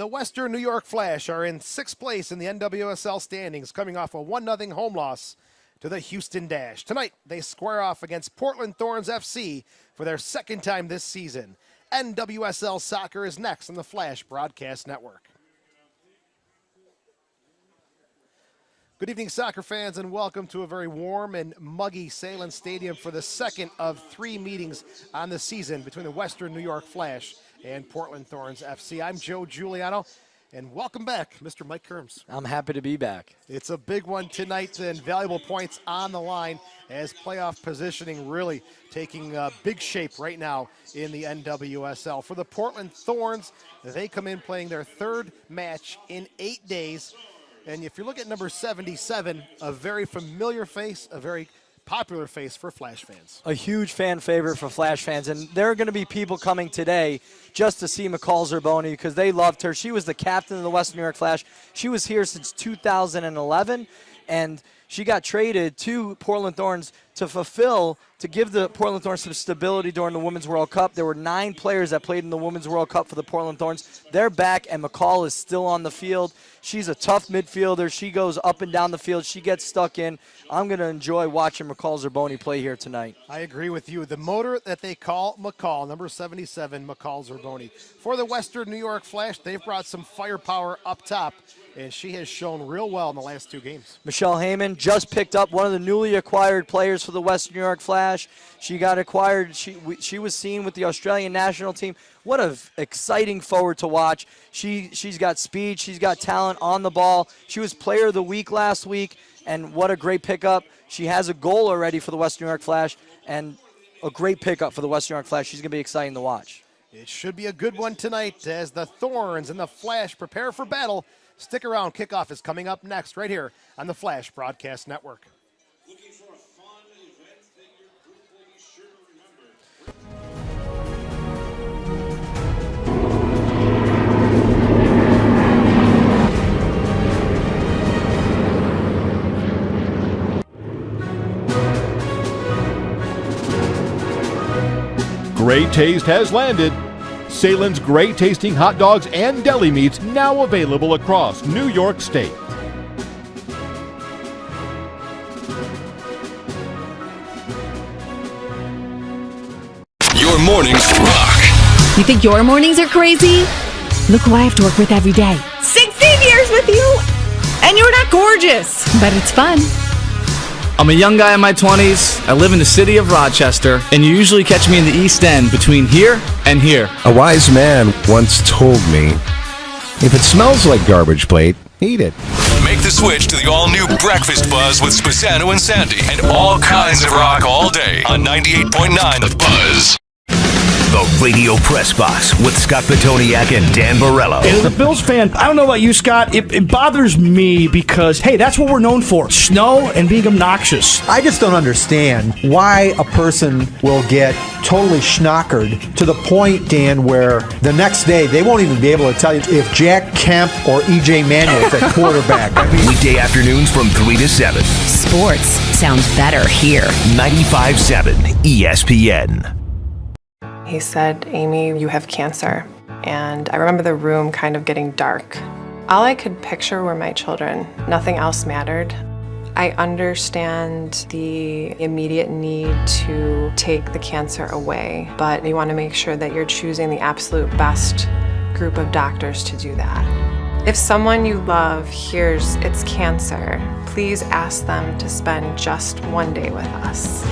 The Western New York Flash are in 6th place in the NWSL standings, coming off a 1-0 home loss to the Houston Dash. Tonight, they square off against Portland Thorns FC for their second time this season. NWSL Soccer is next on the Flash Broadcast Network. Good evening, soccer fans, and welcome to a very warm and muggy Sahlen Stadium for the second of 3 meetings on the season between the Western New York Flash and Portland Thorns FC. I'm Joe Giuliano, and welcome back, Mr. Mike Kerms. I'm happy to be back. It's a big one tonight, and valuable points on the line as playoff positioning really taking big shape right now in the NWSL. For the Portland Thorns, they come in playing their 3rd match in 8 days. And if you look at number 77, a very familiar face, a very popular face for Flash fans. A huge fan favorite for Flash fans. And there are going to be people coming today just to see McCall Zerboni because they loved her. She was the captain of the Western New York Flash. She was here since 2011, and she got traded to Portland Thorns to give the Portland Thorns some stability during the Women's World Cup. There were 9 players that played in the Women's World Cup for the Portland Thorns. They're back, and McCall is still on the field. She's a tough midfielder. She goes up and down the field. She gets stuck in. I'm going to enjoy watching McCall Zerboni play here tonight. I agree with you. The motor that they call McCall, number 77, McCall Zerboni. For the Western New York Flash, they've brought some firepower up top, and she has shown real well in the last 2 games. Michelle Heyman just picked up one of the newly acquired players for the Western New York Flash. She got acquired. She was seen with the Australian national team. What an exciting forward to watch. She's got speed. She's got talent on the ball. She was player of the week last week, and what a great pickup. She has a goal already for the Western New York Flash, and a great pickup for the Western New York Flash. She's going to be exciting to watch. It should be a good one tonight as the Thorns and the Flash prepare for battle. Stick around. Kickoff is coming up next right here on the Flash Broadcast Network. Looking for a fun event that your group will be sure to remember. Great Taste has landed. Sahlen's great tasting hot dogs and deli meats now available across New York State. Your mornings rock. You think your mornings are crazy? Look who I have to work with every day. 16 years with you, and you're not gorgeous. But it's fun. I'm a young guy in my 20s. I live in the city of Rochester, and you usually catch me in the East End between here and here. A wise man once told me, if it smells like garbage plate, eat it. Make the switch to the all-new Breakfast Buzz with Spasano and Sandy and all kinds of rock all day on 98.9 The Buzz. The Radio Press Box with Scott Petoniak and Dan Borello. As a Bills fan, I don't know about you, Scott. It bothers me because, hey, that's what we're known for. Snow and being obnoxious. I just don't understand why a person will get totally schnockered to the point, Dan, where the next day they won't even be able to tell you if Jack Kemp or E.J. Manuel is at quarterback. Weekday afternoons from 3 to 7. Sports sounds better here. 95.7 ESPN. He said, "Amy, you have cancer." And I remember the room kind of getting dark. All I could picture were my children. Nothing else mattered. I understand the immediate need to take the cancer away, but you want to make sure that you're choosing the absolute best group of doctors to do that. If someone you love hears it's cancer, please ask them to spend just one day with us.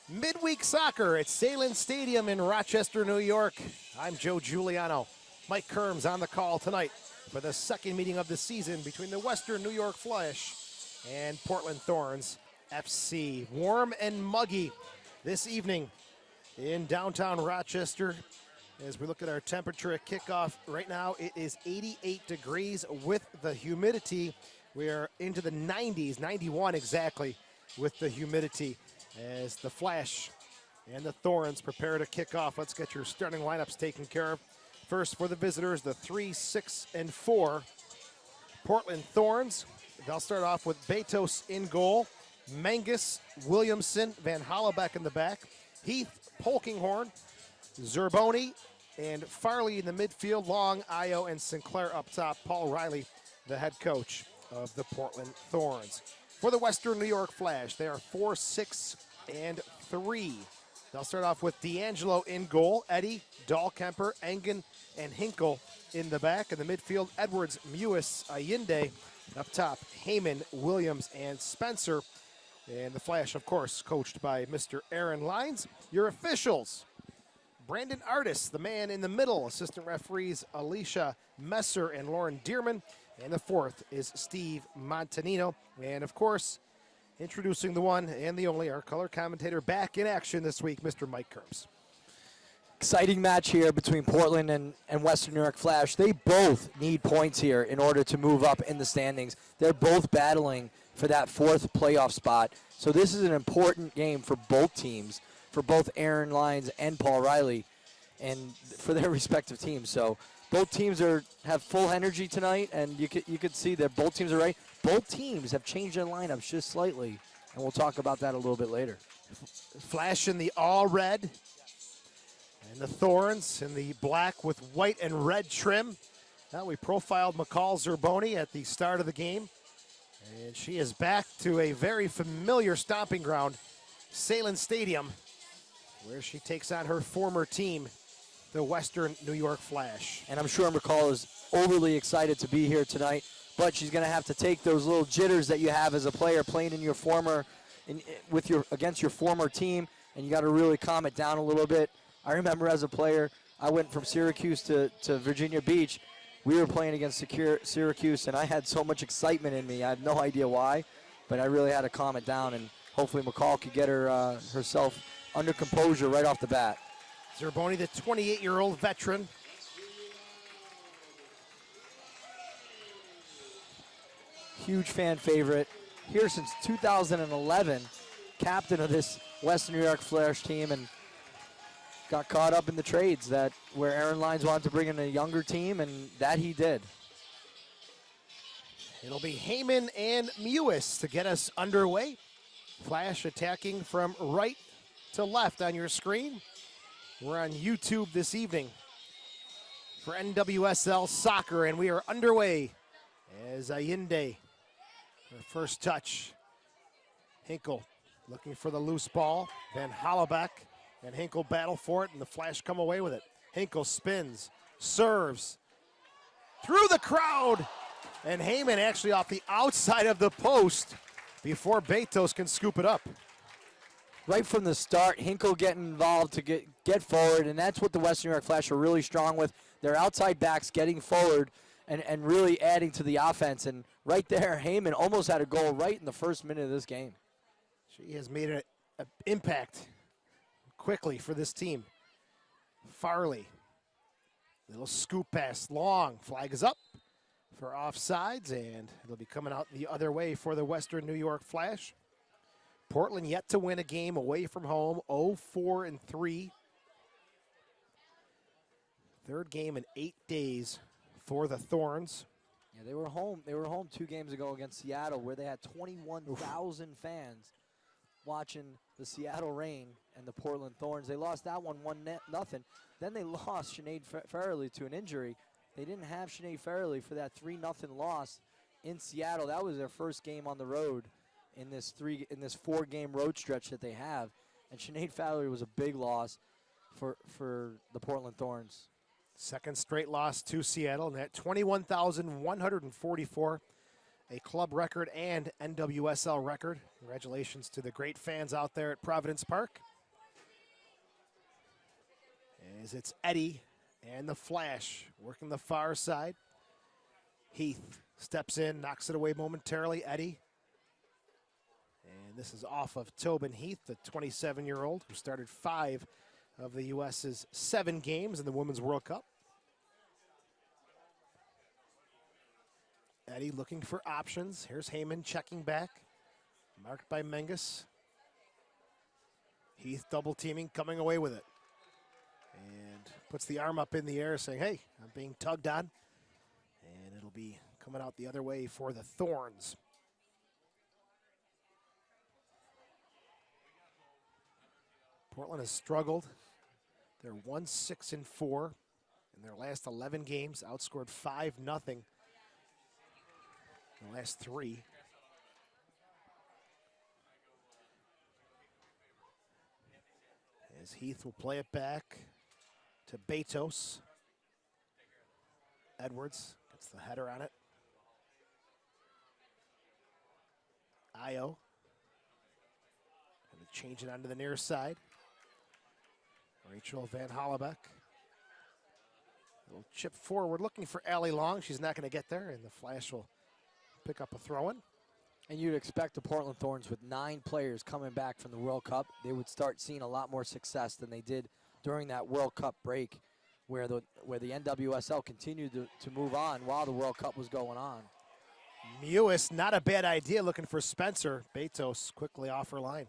Midweek soccer at Sahlen Stadium in Rochester, New York. I'm Joe Giuliano. Mike Kerms on the call tonight for the second meeting of the season between the Western New York Flash and Portland Thorns FC. Warm and muggy this evening in downtown Rochester. As we look at our temperature at kickoff right now, it is 88 degrees with the humidity. We are into the 90s, 91 exactly with the humidity as the Flash and the Thorns prepare to kick off. Let's get your starting lineups taken care of. First for the visitors, the 3, 6, and 4 Portland Thorns. They'll start off with Betos in goal, Mangus, Williamson, Van Hollebeck in the back, Heath, Polkinghorn, Zerboni, and Farley in the midfield, Long, Io, and Sinclair up top. Paul Riley, the head coach of the Portland Thorns. For the Western New York Flash, they are 4, 6, and 3. They'll start off with D'Angelo in goal, Eddie, Dahlkemper, Engen, and Hinkle in the back. In the midfield, Edwards, Mewis, Allende. Up top, Heyman, Williams, and Spencer. And the Flash, of course, coached by Mr. Aaron Lines. Your officials, Brandon Artis, the man in the middle. Assistant referees, Alicia Messer and Lauren Dearman. And the fourth is Steve Montanino. And, of course, introducing the one and the only, our color commentator back in action this week, Mr. Mike Kerms. Exciting match here between Portland and Western New York Flash. They both need points here in order to move up in the standings. They're both battling for that fourth playoff spot. So this is an important game for both teams, for both Aaron Lines and Paul Riley, and for their respective teams. So both teams have full energy tonight, and you could see that both teams are right. Both teams have changed their lineups just slightly, and we'll talk about that a little bit later. Flash in the all red, and the Thorns in the black with white and red trim. Now we profiled McCall Zerboni at the start of the game, and she is back to a very familiar stomping ground, Sahlen Stadium, where she takes on her former team, the Western New York Flash. And I'm sure McCall is overly excited to be here tonight, but she's going to have to take those little jitters that you have as a player playing in your against your former team, and you got to really calm it down a little bit. I remember as a player, I went from Syracuse to Virginia Beach. We were playing against Syracuse, and I had so much excitement in me. I have no idea why, but I really had to calm it down, and hopefully McCall could get herself under composure right off the bat. Zerboni, the 28-year-old veteran. Huge fan favorite. Here since 2011, captain of this Western New York Flash team, and got caught up in the trades where Aaron Lines wanted to bring in a younger team, and that he did. It'll be Heyman and Mewis to get us underway. Flash attacking from right to left on your screen. We're on YouTube this evening for NWSL Soccer, and we are underway as Allende, her first touch. Hinkle looking for the loose ball. Van Hollebeck and Hinkle battle for it, and the Flash come away with it. Hinkle spins, serves, through the crowd, and Heyman actually off the outside of the post before Betos can scoop it up. Right from the start, Hinkle getting involved to get forward, and that's what the Western New York Flash are really strong with. Their outside backs getting forward and really adding to the offense. And right there, Heyman almost had a goal right in the first minute of this game. She has made an impact quickly for this team. Farley, little scoop pass, Long, flag is up for offsides, and it'll be coming out the other way for the Western New York Flash. Portland yet to win a game away from home, 0-4-3. Third game in 8 days for the Thorns. Yeah, they were home 2 games ago against Seattle, where they had 21,000 fans watching the Seattle Reign and the Portland Thorns. They lost that one 1-0. Then they lost Sinead Farrelly to an injury. They didn't have Sinead Farrelly for that 3-0 loss in Seattle. That was their first game on the road in this 4-game road stretch that they have. And Sinead Farrelly was a big loss for the Portland Thorns. Second straight loss to Seattle, and that 21,144, a club record and NWSL record. Congratulations to the great fans out there at Providence Park. As it's Eddie and the Flash working the far side. Heath steps in, knocks it away momentarily. Eddie. And this is off of Tobin Heath, the 27-year-old who started 5 of the U.S.'s 7 games in the Women's World Cup. Eddie looking for options. Here's Heyman checking back. Marked by Menges. Heath double teaming, coming away with it. And puts the arm up in the air saying, hey, I'm being tugged on. And it'll be coming out the other way for the Thorns. Portland has struggled. They're 1-6-4 in their last 11 games, outscored 5-0 in the last 3. As Heath will play it back to Betos. Edwards gets the header on it. Io. Going to change it onto the near side. Rachel Van Hollebeck. Little chip forward, looking for Allie Long. She's not going to get there, and the Flash will pick up a throw-in. And you'd expect the Portland Thorns, with 9 players coming back from the World Cup, they would start seeing a lot more success than they did during that World Cup break, where the NWSL continued to move on while the World Cup was going on. Mewis, not a bad idea, looking for Spencer. Betos quickly off her line.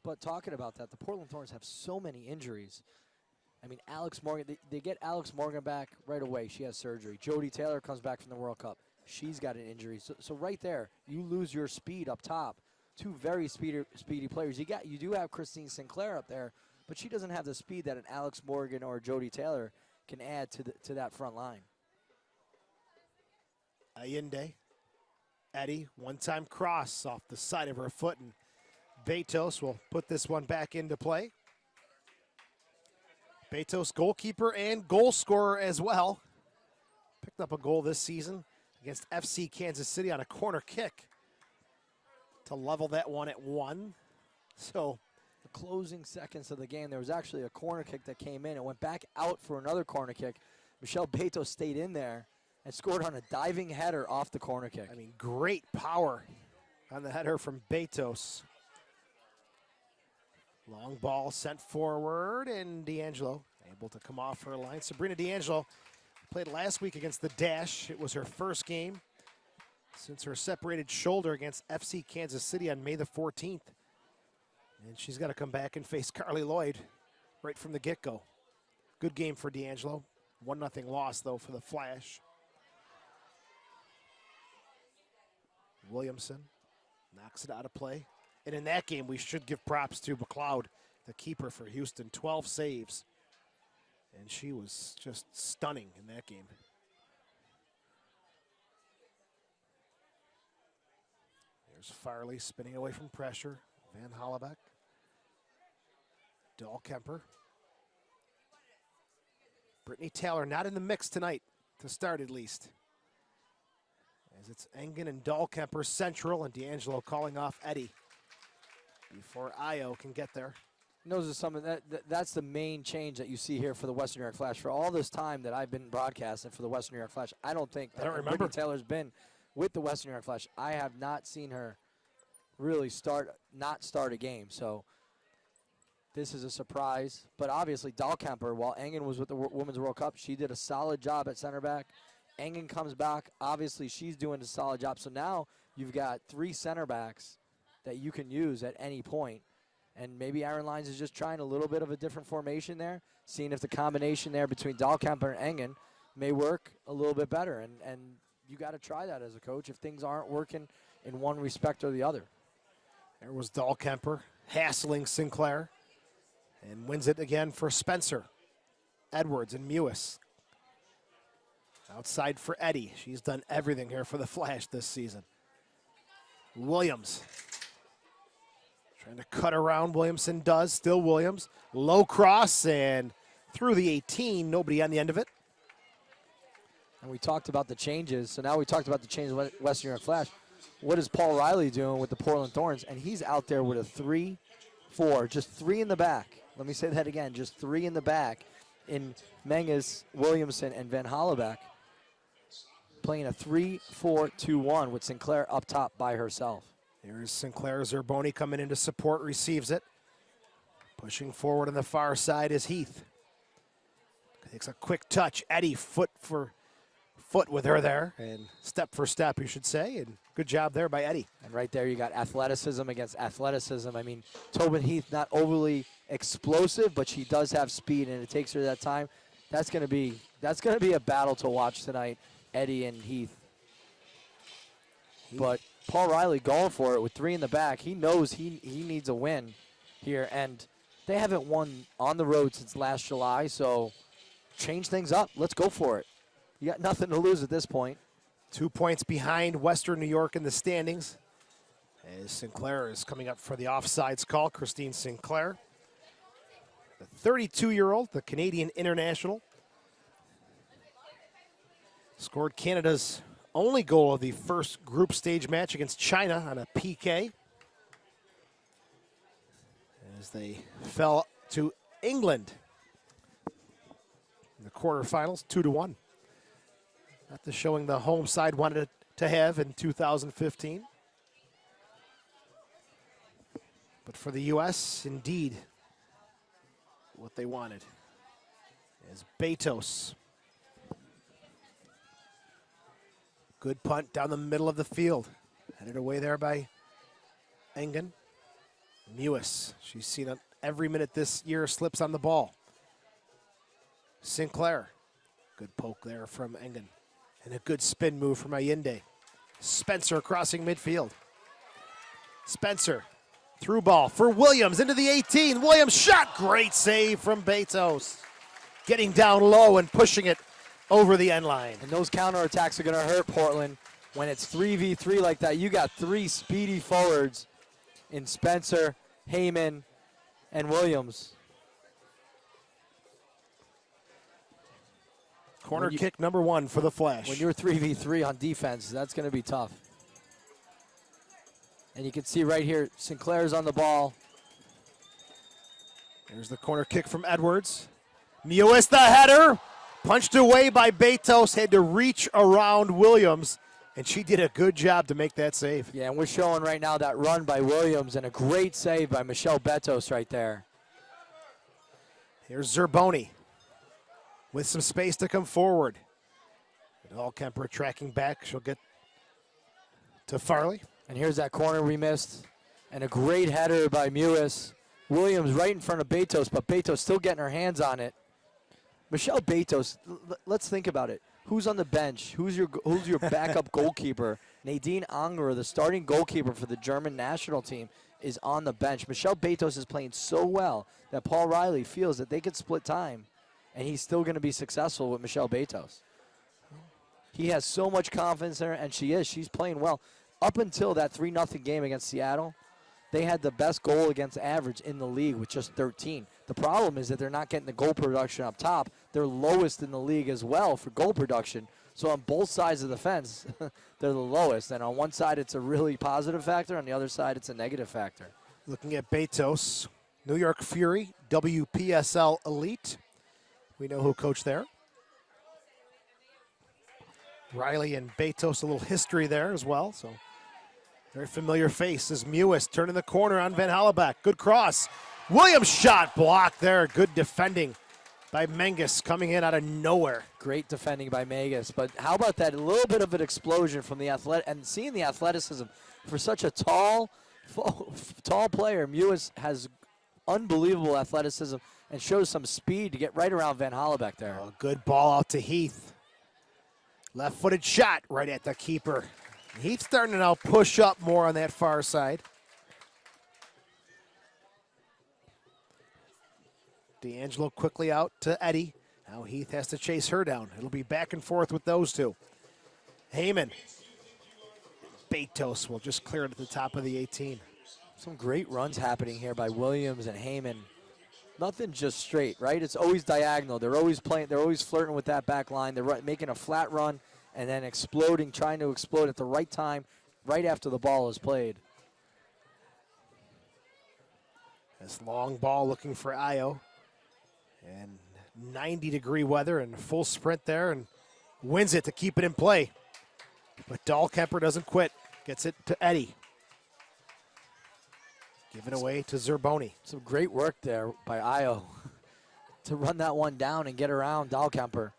But talking about that, the Portland Thorns have so many injuries. I mean, Alex Morgan, they get Alex Morgan back right away. She has surgery. Jodie Taylor comes back from the World Cup. She's got an injury. So right there, you lose your speed up top. 2 very speedy players. You do have Christine Sinclair up there, but she doesn't have the speed that an Alex Morgan or Jodie Taylor can add to that front line. Allende. Eddie, one-time cross off the side of her foot, and Betos will put this one back into play. Betos, goalkeeper and goal scorer as well. Picked up a goal this season against FC Kansas City on a corner kick to level that one at 1. So the closing seconds of the game, there was actually a corner kick that came in. It went back out for another corner kick. Michelle Betos stayed in there and scored on a diving header off the corner kick. I mean, great power on the header from Betos. Long ball sent forward, and D'Angelo able to come off her line. Sabrina D'Angelo played last week against the Dash. It was her first game since her separated shoulder against FC Kansas City on May the 14th. And she's got to come back and face Carly Lloyd right from the get-go. Good game for D'Angelo. 1-0 loss, though, for the Flash. Williamson knocks it out of play. And in that game, we should give props to McLeod, the keeper for Houston. 12 saves. And she was just stunning in that game. There's Farley spinning away from pressure. Van Hollebeck. Dahlkemper. Brittany Taylor not in the mix tonight, to start at least. As it's Engen and Dahlkemper central, and D'Angelo calling off Eddie before Io can get there. And those are some of that's the main change that you see here for the Western New York Flash. For all this time that I've been broadcasting for the Western New York Flash, I don't think that Brittany Taylor's been with the Western New York Flash. I have not seen her really not start a game. So this is a surprise. But obviously Dahlkemper, while Engen was with the Women's World Cup, she did a solid job at center back. Engen comes back. Obviously she's doing a solid job. So now you've got 3 center backs that you can use at any point. And maybe Aaron Lyons is just trying a little bit of a different formation there, seeing if the combination there between Dahlkemper and Engen may work a little bit better. And you got to try that as a coach if things aren't working in one respect or the other. There was Dahlkemper hassling Sinclair and wins it again for Spencer. Edwards and Mewis. Outside for Eddie. She's done everything here for the Flash this season. Williams. Trying to cut around, Williamson does. Still Williams. Low cross and through the 18. Nobody on the end of it. And we talked about the changes. So now we talked about the changes in Western New York Flash. What is Paul Riley doing with the Portland Thorns? And he's out there with a 4, just 3 in the back. Let me say that again, just 3 in the back in Menges, Williamson, and Van Hollebeck. Playing a 3-4-2-1 with Sinclair up top by herself. Here's Sinclair. Zerboni coming in to support, receives it. Pushing forward on the far side is Heath. Takes a quick touch. Eddie foot for foot with her there, and step for step, you should say, and good job there by Eddie. And right there you got athleticism against athleticism. I mean, Tobin Heath not overly explosive, but she does have speed, and it takes her that time. That's gonna be a battle to watch tonight, Eddie and Heath. But Paul Riley going for it with 3 in the back. He knows he needs a win here, and they haven't won on the road since last July, so change things up. Let's go for it. You got nothing to lose at this point. 2 points behind Western New York in the standings, as Sinclair is coming up for the offsides call. Christine Sinclair, the 32-year-old, the Canadian international, scored Canada's only goal of the first group stage match against China on a PK, as they fell to England in the quarterfinals, 2-1. Not the showing the home side wanted to have in 2015. But for the U.S., indeed, what they wanted is Betos. Good punt down the middle of the field. Headed away there by Engen. Mewis, she's seen it every minute this year, slips on the ball. Sinclair, good poke there from Engen. And a good spin move from Allende. Spencer crossing midfield. Spencer, through ball for Williams into the 18. Williams shot, great save from Betos. Getting down low and pushing it over the end line. And those counterattacks are going to hurt Portland. When it's 3v3 like that, you got 3 speedy forwards in Spencer, Heyman, and Williams. Corner kick number 1 for the Flash. When you're 3v3 on defense, that's going to be tough. And you can see right here, Sinclair's on the ball. There's the corner kick from Edwards. Mewis the header. Punched away by Betos. Had to reach around Williams. And she did a good job to make that save. Yeah, and we're showing right now that run by Williams and a great save by Michelle Betos right there. Here's Zerboni with some space to come forward. Kemper tracking back. She'll get to Farley. And here's that corner we missed. And a great header by Mewis. Williams right in front of Betos, but Betos still getting her hands on it. Michelle Betos, let's think about it. Who's on the bench? Who's your backup goalkeeper? Nadine Unger, the starting goalkeeper for the German national team, is on the bench. Michelle Betos is playing so well that Paul Riley feels that they could split time, and he's still going to be successful with Michelle Betos. He has so much confidence in her, and she's playing well. Up until that 3-0 game against Seattle, they had the best goal against average in the league with just 13. The problem is that they're not getting the goal production up top. They're lowest in the league as well for goal production. So on both sides of the fence, they're the lowest. And on one side, it's a really positive factor. On the other side, it's a negative factor. Looking at Betos, New York Fury, WPSL Elite. We know who coached there. Riley and Betos, a little history there as well. So very familiar face as Mewis turning the corner on Van Hallebeck. Good cross. Williams shot blocked there. Good defending by Menges coming in out of nowhere. Great defending by Menges. But how about that? A little bit of an explosion from the athletic and seeing the athleticism for such a tall player. Mewis has unbelievable athleticism and shows some speed to get right around Van Hallebeck there. Oh, good ball out to Heath. Left-footed shot right at the keeper. Heath starting to now push up more on that far side. D'Angelo quickly out to Eddie. Now Heath has to chase her down. It'll be back and forth with those two. Heyman. Betos will just clear it at the top of the 18. Some great runs happening here by Williams and Heyman. Nothing just straight, right? It's always diagonal. They're always playing. They're always flirting with that back line. They're making a flat run and then exploding, trying to explode at the right time, right after the ball is played. This long ball looking for Io. And 90-degree weather and full sprint there and wins it to keep it in play. But Dahlkemper doesn't quit. Gets it to Eddie. Given away to Zerboni. Some great work there by Io to run that one down and get around Dahlkemper.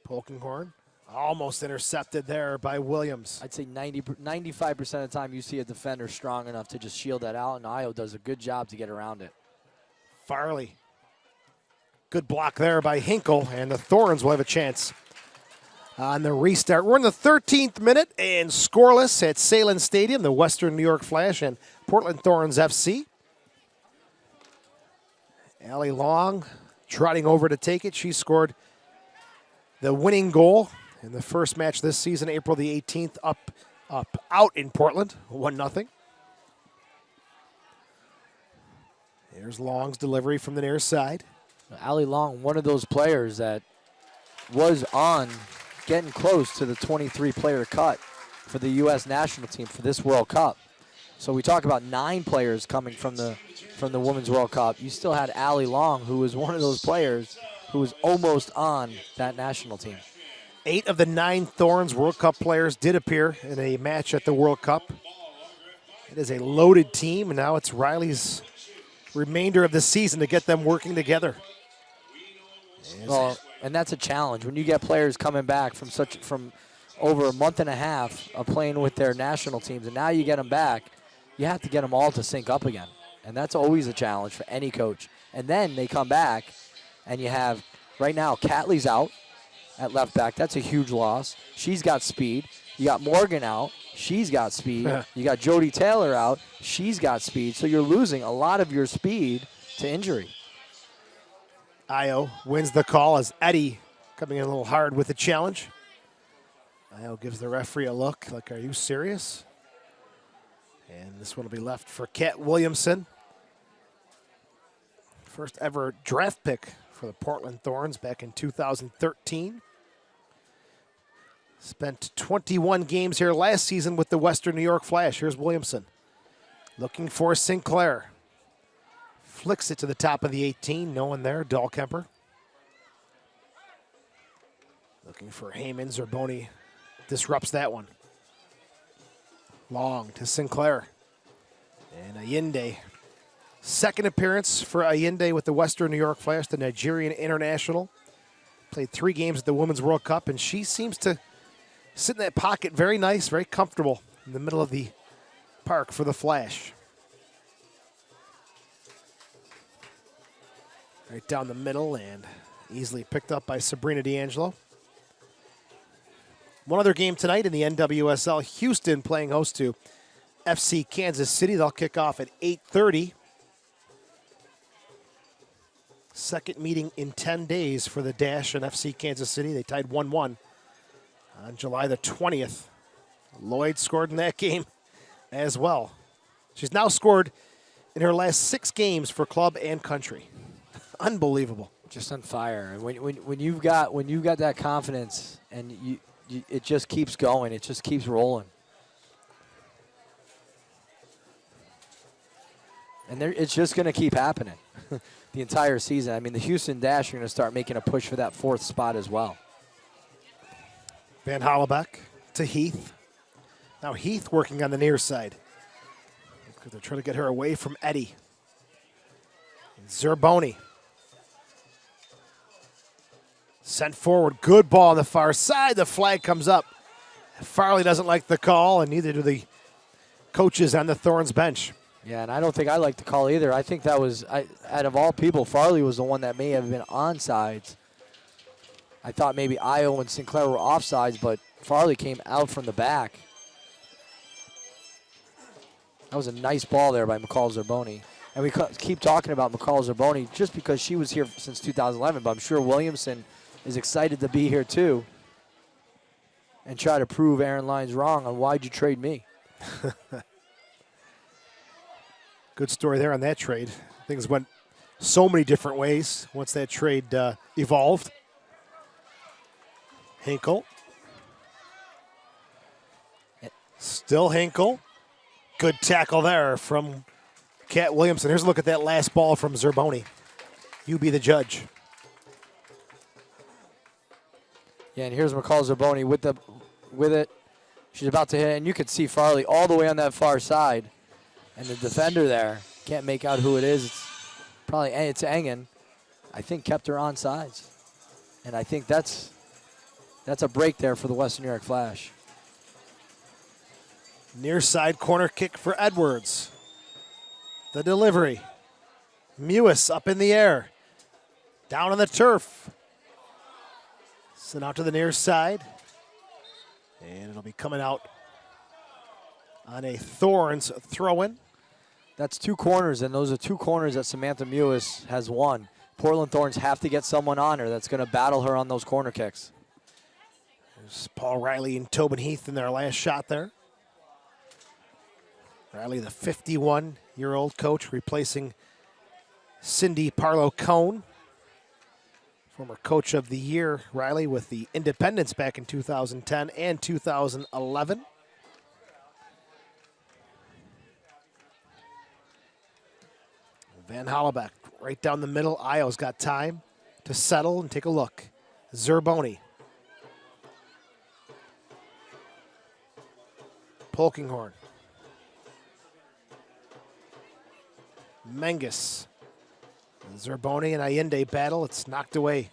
Polkinghorn almost intercepted there by Williams. I'd say 95% of the time you see a defender strong enough to just shield that out, and Io does a good job to get around it. Farley. Good block there by Hinkle, and the Thorns will have a chance on the restart. We're in the 13th minute and scoreless at Sahlen Stadium, the Western New York Flash and Portland Thorns FC. Allie Long trotting over to take it. She scored the winning goal in the first match this season, April the 18th, out in Portland, 1-0. Here's Long's delivery from the near side. Allie Long, one of those players that was on getting close to the 23-player cut for the U.S. national team for this World Cup. So we talk about 9 players coming from the Women's World Cup. You still had Allie Long, who was one of those players who was almost on that national team. 8 of the 9 Thorns World Cup players did appear in a match at the World Cup. It is a loaded team, and now it's Riley's remainder of the season to get them working together. Well, and that's a challenge when you get players coming back from over a month and a half of playing with their national teams, and now you get them back. You have to get them all to sync up again, and that's always a challenge for any coach. And then they come back, and you have right now Catley's out at left back. That's a huge loss. She's got speed. You got Morgan out. She's got speed. You got Jody Taylor out. She's got speed. So you're losing a lot of your speed to injury. Io wins the call as Eddie coming in a little hard with the challenge. Io gives the referee a look like, are you serious? And this one will be left for Kat Williamson. First ever draft pick for the Portland Thorns back in 2013. Spent 21 games here last season with the Western New York Flash. Here's Williamson looking for Sinclair. Flicks it to the top of the 18. No one there. Dahlkemper. Looking for Heyman. Zerboni disrupts that one. Long to Sinclair. And Ayinde. Second appearance for Ayinde with the Western New York Flash, the Nigerian international. Played 3 games at the Women's World Cup, and she seems to sit in that pocket very nice, very comfortable in the middle of the park for the Flash. Right down the middle and easily picked up by Sabrina D'Angelo. One other game tonight in the NWSL, Houston playing host to FC Kansas City. They'll kick off at 8:30. Second meeting in 10 days for the Dash and FC Kansas City. They tied 1-1 on July the 20th. Lloyd scored in that game as well. She's now scored in her last 6 games for club and country. Unbelievable. Just on fire. And when you've got that confidence and you it just keeps going, it just keeps rolling. And it's just going to keep happening the entire season. I mean, the Houston Dash are going to start making a push for that 4th spot as well. Van Hollebeck to Heath. Now Heath working on the near side. They're trying to get her away from Eddie. Zerboni. Sent forward. Good ball on the far side. The flag comes up. Farley doesn't like the call, and neither do the coaches on the Thorns bench. Yeah, and I don't think I like the call either. I think that was, out of all people, Farley was the one that may have been onside. I thought maybe Io and Sinclair were offsides, but Farley came out from the back. That was a nice ball there by McCall Zerboni. And we keep talking about McCall Zerboni just because she was here since 2011, but I'm sure Williamson is excited to be here too and try to prove Aaron Lyons wrong on why'd you trade me. Good story there on that trade. Things went so many different ways once that trade evolved. Hinkle. Still Hinkle. Good tackle there from Cat Williamson. Here's a look at that last ball from Zerboni. You be the judge. Yeah, and here's McCall Zerboni with it. She's about to hit, and you could see Farley all the way on that far side. And the defender there, can't make out who it is. It's Engen. I think kept her on sides. And I think that's a break there for the Western New York Flash. Near side corner kick for Edwards. The delivery. Mewis up in the air. Down on the turf. Sent out to the near side. And it'll be coming out on a Thorns throw-in. That's 2 corners, and those are 2 corners that Samantha Mewis has won. Portland Thorns have to get someone on her that's going to battle her on those corner kicks. There's Paul Riley and Tobin Heath in their last shot there. Riley, the 51-year-old coach, replacing Cindy Parlow-Cone. Former Coach of the Year, Riley, with the Independents back in 2010 and 2011. Van Hollebeck right down the middle. Io's got time to settle and take a look. Zerboni. Polkinghorn. Menges. Zerboni and Allende battle. It's knocked away.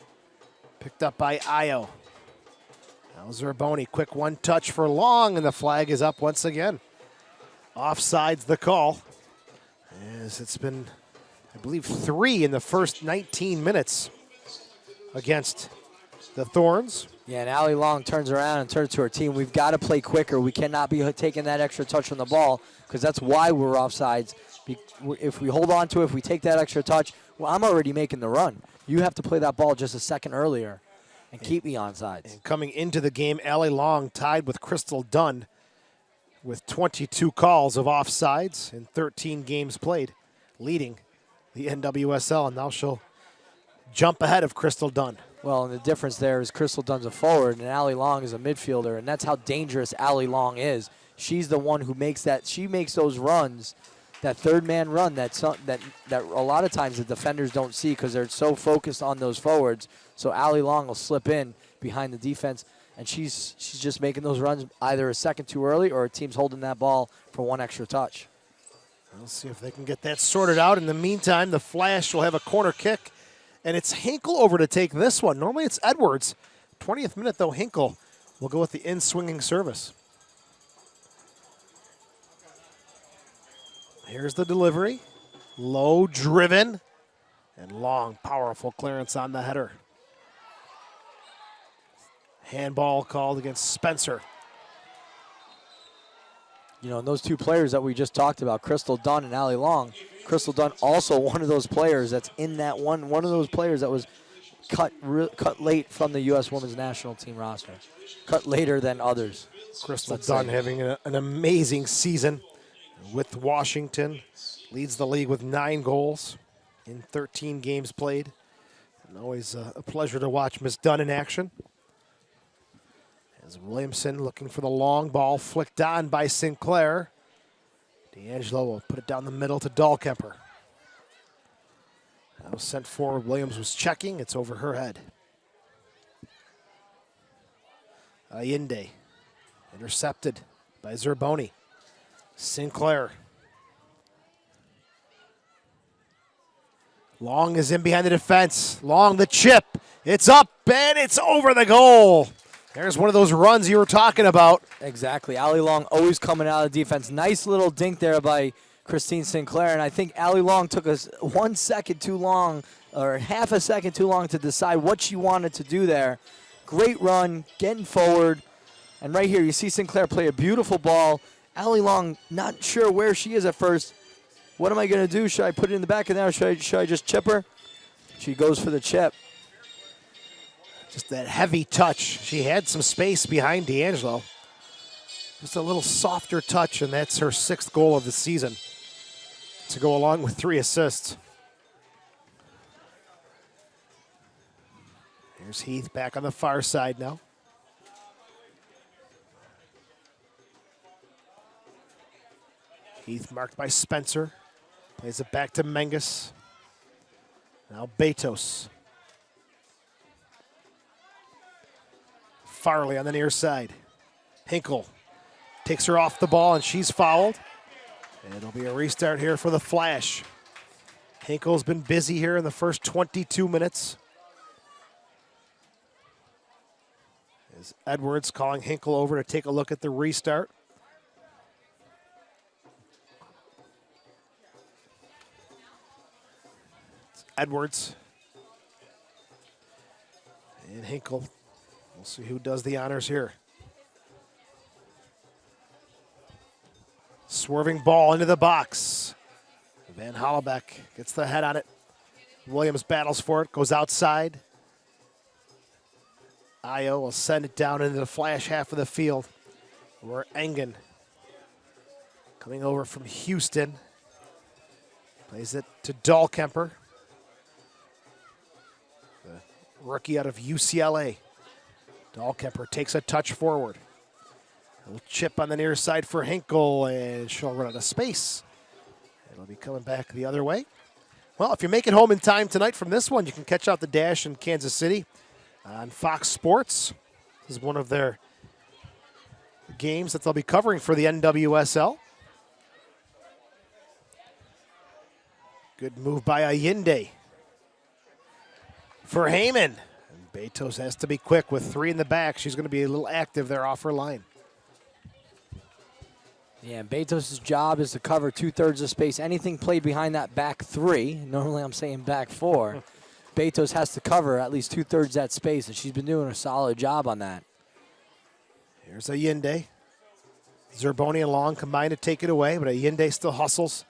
Picked up by Io. Now Zerboni, quick one touch for Long, and the flag is up once again. Offside's the call. As it's been, I believe, 3 in the first 19 minutes against the Thorns. Yeah, and Allie Long turns around and turns to her team. We've got to play quicker. We cannot be taking that extra touch on the ball because that's why we're offsides. If we hold on to it, if we take that extra touch, well, I'm already making the run. You have to play that ball just a second earlier and keep me onside. And coming into the game, Allie Long tied with Crystal Dunn with 22 calls of offsides in 13 games played, leading the NWSL, and now she'll jump ahead of Crystal Dunn. Well, and the difference there is Crystal Dunn's a forward and Allie Long is a midfielder, and that's how dangerous Allie Long is. She's the one who makes that. She makes those runs, that third-man run that a lot of times the defenders don't see because they're so focused on those forwards. So Allie Long will slip in behind the defense, and she's just making those runs either a second too early or a team's holding that ball for one extra touch. We'll see if they can get that sorted out. In the meantime, the Flash will have a corner kick, and it's Hinkle over to take this one. Normally it's Edwards. 20th minute, though, Hinkle will go with the in-swinging service. Here's the delivery. Low driven and long, powerful clearance on the header. Handball called against Spencer. You know, and those 2 players that we just talked about, Crystal Dunn and Allie Long, Crystal Dunn also one of those players that's in that one of those players that was cut late from the U.S. Women's National Team roster. Cut later than others. Crystal Dunn having an amazing season with Washington. Leads the league with 9 goals in 13 games played. And always a pleasure to watch Miss Dunn in action. As Williamson looking for the long ball, flicked on by Sinclair. D'Angelo will put it down the middle to Dahlkemper. That was sent forward. Williams was checking. It's over her head. Allende intercepted by Zerboni. Sinclair. Long is in behind the defense. Long the chip. It's up and it's over the goal. There's one of those runs you were talking about. Exactly. Allie Long always coming out of the defense. Nice little dink there by Christine Sinclair. And I think Allie Long took us 1 second too long, or half a second too long to decide what she wanted to do there. Great run, getting forward. And right here, you see Sinclair play a beautiful ball. Allie Long not sure where she is at first. What am I going to do? Should I put it in the back of there? Should I just chip her? She goes for the chip. Just that heavy touch. She had some space behind D'Angelo. Just a little softer touch, and that's her 6th goal of the season to go along with 3 assists. Here's Heath back on the far side now. Heath marked by Spencer. Plays it back to Menges. Now Betos. Farley on the near side. Hinkle takes her off the ball, and she's fouled. And it'll be a restart here for the Flash. Hinkle's been busy here in the first 22 minutes. As Edwards calling Hinkle over to take a look at the restart. It's Edwards. And Hinkle. We'll see who does the honors here. Swerving ball into the box. Van Hollebeck gets the head on it. Williams battles for it, goes outside. Io will send it down into the Flash half of the field, where Engen, coming over from Houston, plays it to Dahlkemper, the rookie out of UCLA. Dahlkemper takes a touch forward. A little chip on the near side for Hinkle, and she'll run out of space. It'll be coming back the other way. Well, if you make it home in time tonight from this one, you can catch out the Dash in Kansas City on Fox Sports. This is one of their games that they'll be covering for the NWSL. Good move by Allende. For Heyman. And Betos has to be quick with 3 in the back. She's going to be a little active there off her line. Yeah, and Betos' job is to cover 2/3 of space. Anything played behind that back 3, normally I'm saying back 4, Betos has to cover at least 2/3 that space, and she's been doing a solid job on that. Here's Allende. Zerboni and Long combine to take it away, but Allende still hustles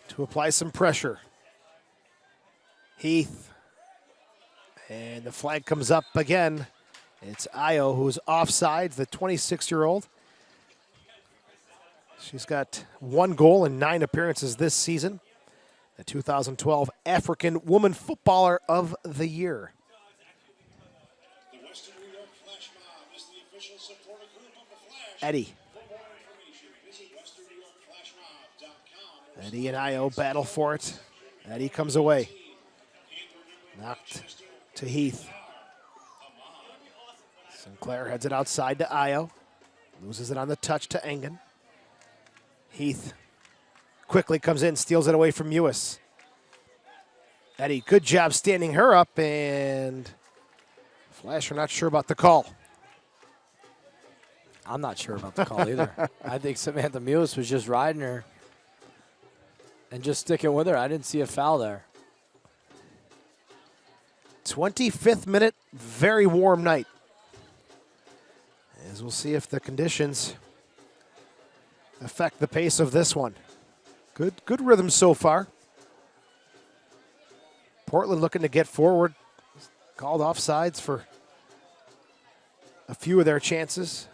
to apply some pressure. Heath. And the flag comes up again. It's Io who's offside, the 26-year-old. She's got 1 goal in 9 appearances this season. The 2012 African Woman Footballer of the Year. The Western New York Flash Mob is the official supporter group of the Flash. Eddie. For more information, visit westernnewyorkflashmob.com. Eddie and Io battle for it. Eddie comes away. Knocked to Heath. Sinclair heads it outside to Io. Loses it on the touch to Engen. Heath quickly comes in, steals it away from Ewis. Eddie, good job standing her up, and Flash are not sure about the call. I'm not sure about the call either. I think Samantha Mewis was just riding her and just sticking with her. I didn't see a foul there. 25th minute, very warm night. As we'll see if the conditions affect the pace of this one. Good rhythm so far. Portland looking to get forward. Called offsides for a few of their chances.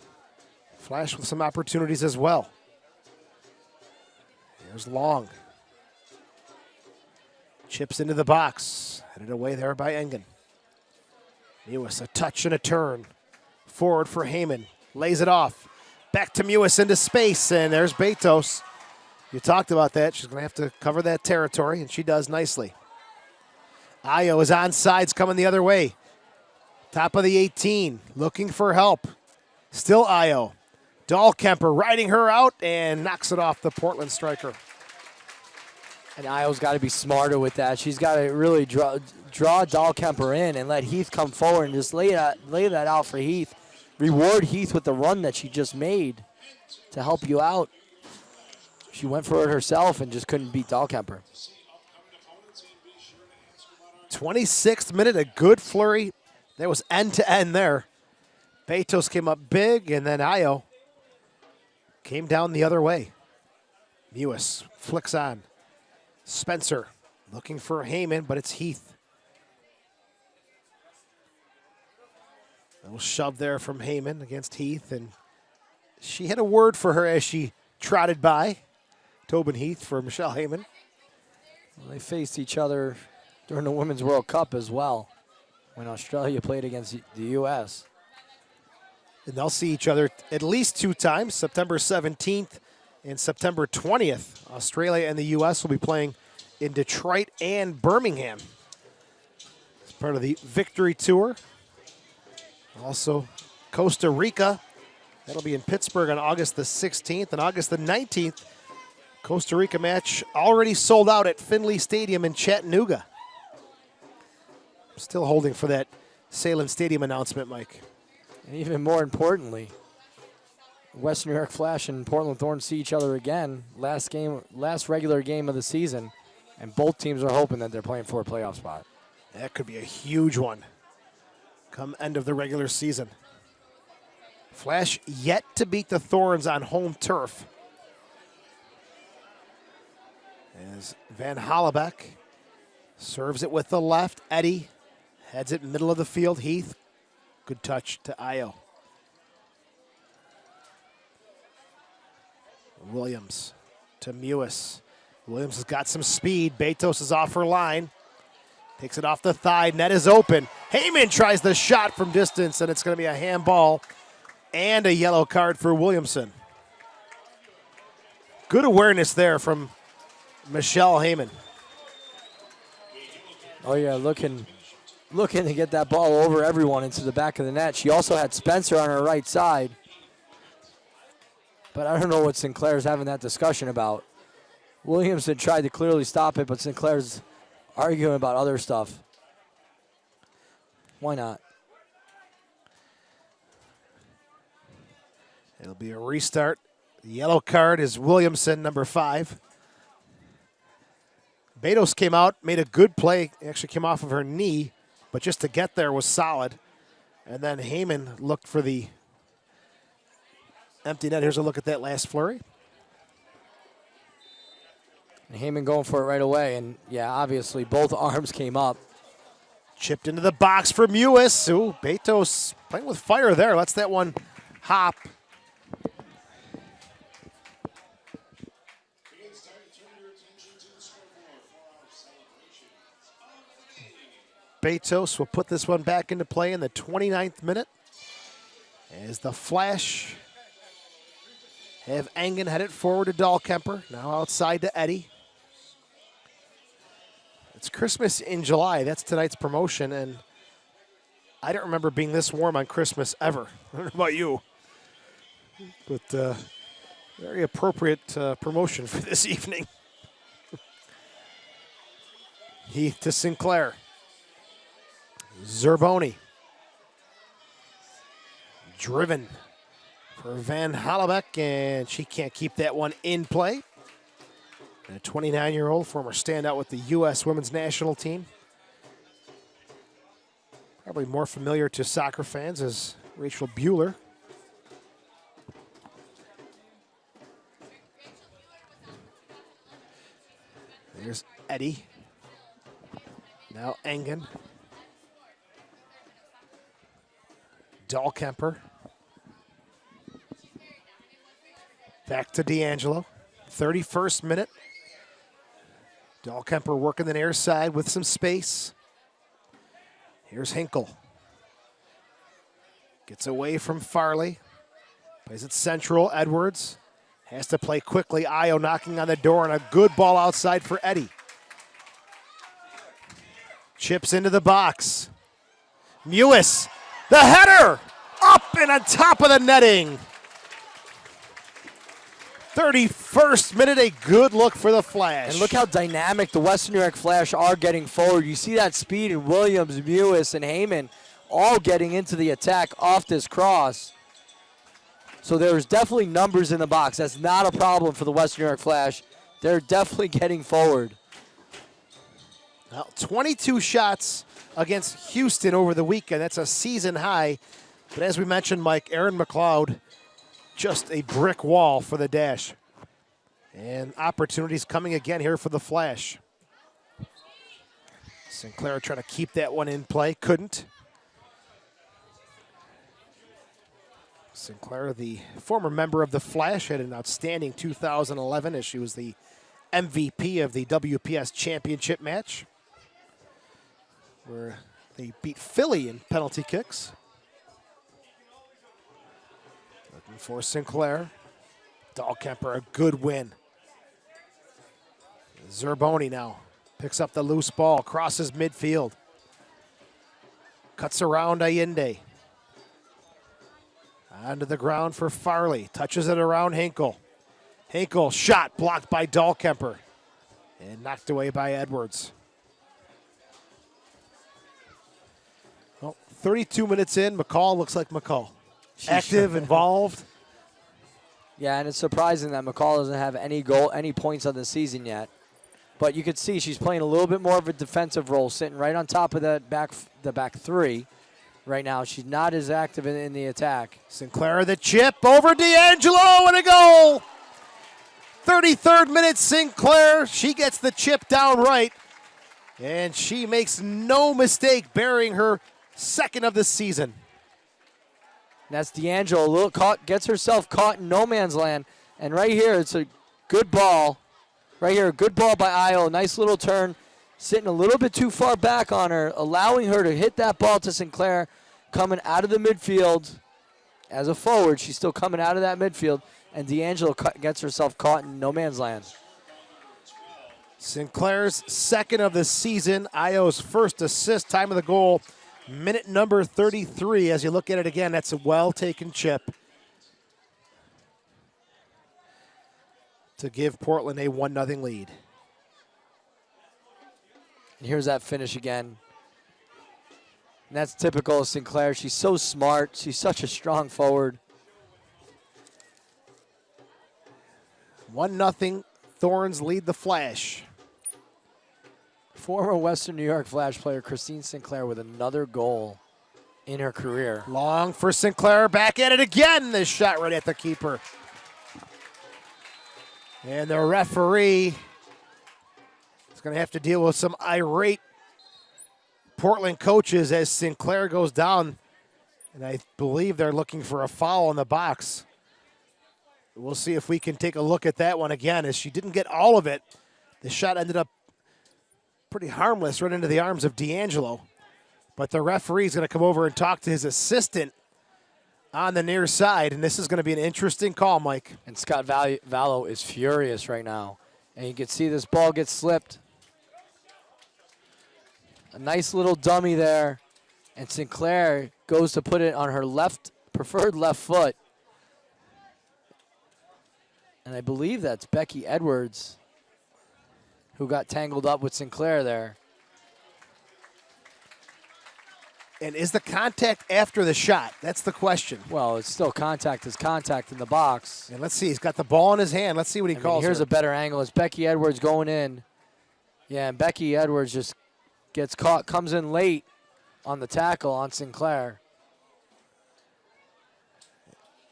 Flash with some opportunities as well. Here's Long. Chips into the box. Headed away there by Engen. Mewis, a touch and a turn. Forward for Heyman. Lays it off. Back to Mewis into space, and there's Betos. You talked about that. She's going to have to cover that territory, and she does nicely. Io is on sides coming the other way. Top of the 18, looking for help. Still Io. Dahlkemper riding her out and knocks it off the Portland striker. And Io's got to be smarter with that. She's got to really draw Dahlkemper in and let Heath come forward and just lay that out for Heath. Reward Heath with the run that she just made to help you out. She went for it herself and just couldn't beat Dahlkemper. 26th minute, a good flurry. There was end-to-end there. Betos came up big, and then Io came down the other way. Mewis flicks on. Spencer looking for Heyman, but it's Heath. A little shove there from Heyman against Heath, and she had a word for her as she trotted by. Tobin Heath for Michelle Heyman. Well, they faced each other during the Women's World Cup as well, when Australia played against the U.S. And they'll see each other at least 2 times, September 17th And September 20th, Australia and the U.S. will be playing in Detroit and Birmingham. It's part of the Victory Tour. Also, Costa Rica. That'll be in Pittsburgh on August the 16th. And August the 19th, Costa Rica match already sold out at Finley Stadium in Chattanooga. Still holding for that Sahlen Stadium announcement, Mike. And even more importantly, Western New York Flash and Portland Thorns see each other again. Last regular game of the season, and both teams are hoping that they're playing for a playoff spot. That could be a huge one come end of the regular season. Flash yet to beat the Thorns on home turf. As Van Hallebeck serves it with the left. Eddie heads it middle of the field. Heath, good touch to Io. Williams to Mewis. Williams has got some speed. Betos is off her line. Takes it off the thigh. Net is open. Heyman tries the shot from distance, and it's going to be a handball and a yellow card for Williamson. Good awareness there from Michelle Heyman. Oh, yeah, looking to get that ball over everyone into the back of the net. She also had Spencer on her right side. But I don't know what Sinclair's having that discussion about. Williamson tried to clearly stop it, but Sinclair's arguing about other stuff. Why not? It'll be a restart. The yellow card is Williamson, number 5. Betos came out, made a good play. Actually came off of her knee, but just to get there was solid. And then Heyman looked for the empty net. Here's a look at that last flurry. And Heyman going for it right away. And, yeah, obviously both arms came up. Chipped into the box for Mewis. Ooh, Betos playing with fire there. Lets that one hop. Betos will put this one back into play in the 29th minute as the Flash have Engen headed forward to Dahlkemper, now outside to Eddie. It's Christmas in July. That's tonight's promotion, and I don't remember being this warm on Christmas ever. I don't know about you, but very appropriate promotion for this evening. Heath to Sinclair. Zerboni. Driven for Van Hallebeck, and she can't keep that one in play. And a 29-year-old former standout with the U.S. women's national team. Probably more familiar to soccer fans as Rachel Bueller. There's Eddie. Now Engen. Dahlkemper. Back to D'Angelo. 31st minute. Dahlkemper working the near side with some space. Here's Hinkle. Gets away from Farley. Plays it central. Edwards has to play quickly. Io knocking on the door, and a good ball outside for Eddie. Chips into the box. Mewis. The header up and on top of the netting. 31st minute, a good look for the Flash. And look how dynamic the Western New York Flash are getting forward. You see that speed in Williams, Mewis, and Heyman all getting into the attack off this cross. So there's definitely numbers in the box. That's not a problem for the Western New York Flash. They're definitely getting forward. Well, 22 shots against Houston over the weekend. That's a season high. But as we mentioned, Mike, Aaron McLeod, just a brick wall for the Dash. And opportunities coming again here for the Flash. Sinclair trying to keep that one in play. Couldn't. Sinclair, the former member of the Flash, had an outstanding 2011 as she was the MVP of the WPS championship match, where they beat Philly in penalty kicks. Looking for Sinclair. Dahlkemper, a good win. Zerboni now picks up the loose ball, crosses midfield. Cuts around Allende. Onto the ground for Farley. Touches it around Hinkle. Hinkle shot blocked by Dahlkemper and knocked away by Edwards. Well, 32 minutes in, McCall looks like McCall. Active, involved. Yeah, and it's surprising that McCall doesn't have any points on the season yet. But you could see she's playing a little bit more of a defensive role, sitting right on top of the back three right now. She's not as active in the attack. Sinclair the chip over D'Angelo and a goal. 33rd minute, Sinclair. She gets the chip down right, and she makes no mistake burying her second of the season. And that's D'Angelo, gets herself caught in no man's land. And right here, it's a good ball. Right here, a good ball by Io. Nice little turn, sitting a little bit too far back on her, allowing her to hit that ball to Sinclair, coming out of the midfield. As a forward, she's still coming out of that midfield, and D'Angelo gets herself caught in no man's land. Sinclair's second of the season. Io's first assist, time of the goal, minute number 33. As you look at it again, that's a well-taken chip to give Portland a 1-0 lead. And here's that finish again. And that's typical of Sinclair. She's so smart. She's such a strong forward. 1-0, Thorns lead the Flash. Former Western New York Flash player Christine Sinclair with another goal in her career. Long for Sinclair, back at it again. This shot right at the keeper. And the referee is going to have to deal with some irate Portland coaches as Sinclair goes down. And I believe they're looking for a foul in the box. We'll see if we can take a look at that one again, as she didn't get all of it. The shot ended up pretty harmless right into the arms of D'Angelo. But the referee's going to come over and talk to his assistant on the near side, and this is going to be an interesting call, Mike. And Scott Vallow is furious right now. And you can see this ball get slipped. A nice little dummy there. And Sinclair goes to put it on her preferred left foot. And I believe that's Becky Edwards who got tangled up with Sinclair there. And is the contact after the shot? That's the question. Well, it's still contact is contact in the box. And let's see, he's got the ball in his hand. Let's see what he calls. Here's her. a better angle. It's Becky Edwards going in. Yeah, and Becky Edwards just gets caught, comes in late on the tackle on Sinclair.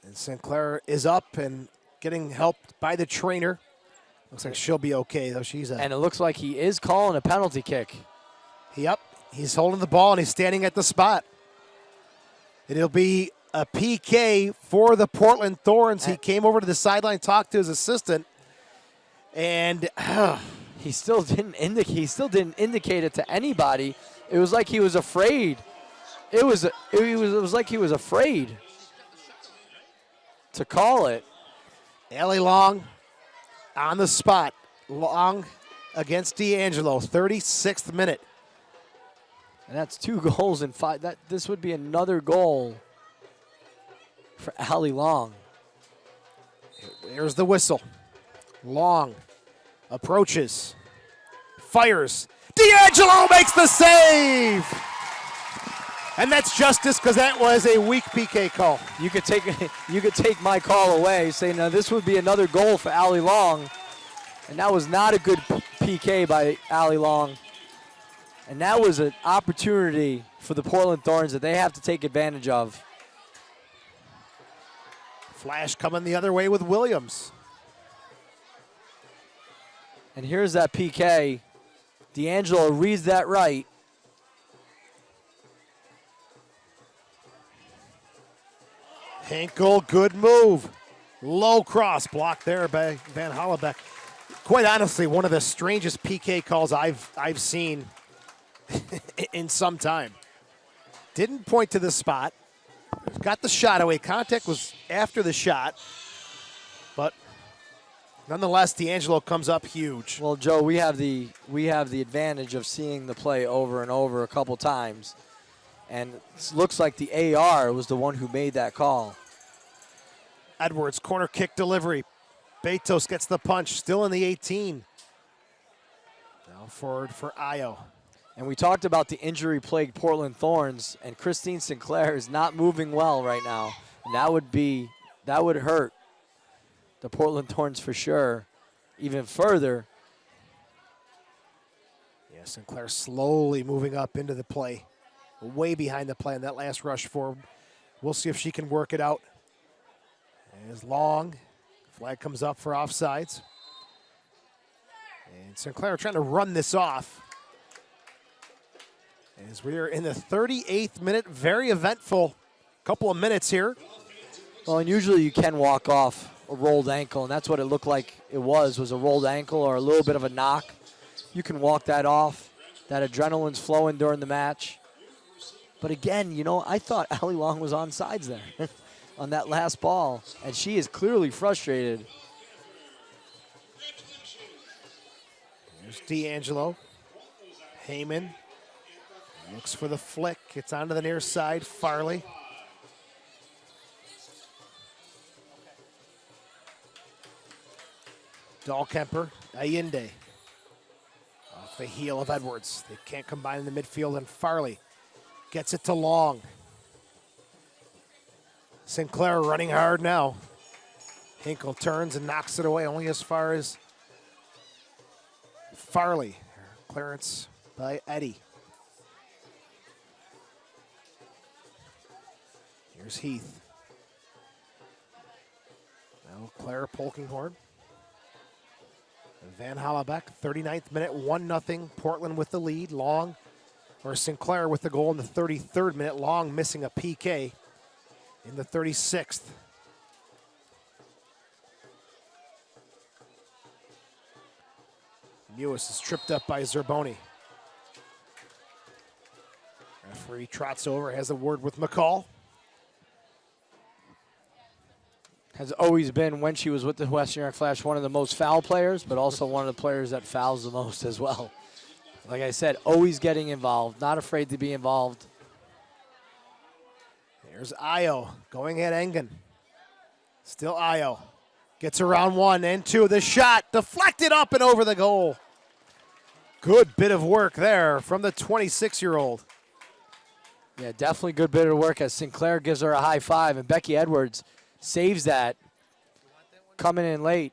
And Sinclair is up and getting helped by the trainer. Looks like she'll be okay, though. And it looks like he is calling a penalty kick. Yep. He's holding the ball, and he's standing at the spot. It'll be a PK for the Portland Thorns. He came over to the sideline, talked to his assistant, and he still didn't indicate it to anybody. It was like he was afraid. It was like he was afraid to call it. Allie Long on the spot. Long against D'Angelo, 36th minute. And that's 2 goals in 5. This would be another goal for Allie Long. There's the whistle. Long approaches, fires. D'Angelo makes the save! And that's justice, because that was a weak PK call. You could take my call away, saying now this would be another goal for Allie Long. And that was not a good PK by Allie Long. And that was an opportunity for the Portland Thorns that they have to take advantage of. Flash coming the other way with Williams. And here's that PK. D'Angelo reads that right. Hinkle, good move. Low cross, blocked there by Van Hollebeck. Quite honestly, one of the strangest PK calls I've seen in some time. Didn't point to the spot. Got the shot away. Contact was after the shot. But Nonetheless, D'Angelo comes up huge. Well, Joe, we have the advantage of seeing the play over and over a couple times, and it looks like the AR was the one who made that call. Edwards, corner kick delivery. Betos gets the punch, still in the 18. Now forward for Ayo. And we talked about the injury-plagued Portland Thorns, and Christine Sinclair is not moving well right now. And that would hurt the Portland Thorns for sure, even further. Yeah, Sinclair slowly moving up into the play, way behind the play in that last rush forward. We'll see if she can work it out. As long, flag comes up for offsides. And Sinclair trying to run this off. As we are in the 38th minute, very eventful couple of minutes here. Well, and usually you can walk off a rolled ankle, and that's what it looked like it was a rolled ankle or a little bit of a knock. You can walk that off. That adrenaline's flowing during the match. But again, you know, I thought Allie Long was on sides there on that last ball, and she is clearly frustrated. There's D'Angelo. Heyman looks for the flick. It's onto the near side. Farley. Dahlkemper. Allende. Off the heel of Edwards. They can't combine in the midfield, and Farley gets it to Long. Sinclair running hard now. Hinkle turns and knocks it away only as far as Farley. Clearance by Eddie. Here's Heath. Now Claire Polkinghorn. Van Hallebeck, 39th minute, 1-0. Portland with the lead. Long, or Sinclair with the goal in the 33rd minute. Long missing a PK in the 36th. Mewis is tripped up by Zerboni. Referee trots over, has a word with McCall. Has always been, when she was with the Western New York Flash, one of the most foul players, but also one of the players that fouls the most as well. Like I said, always getting involved, not afraid to be involved. There's Ayo going at Engen. Still Ayo. Gets around 1 and 2. The shot deflected up and over the goal. Good bit of work there from the 26-year-old. Yeah, definitely good bit of work as Sinclair gives her a high five, and Becky Edwards saves that, coming in late.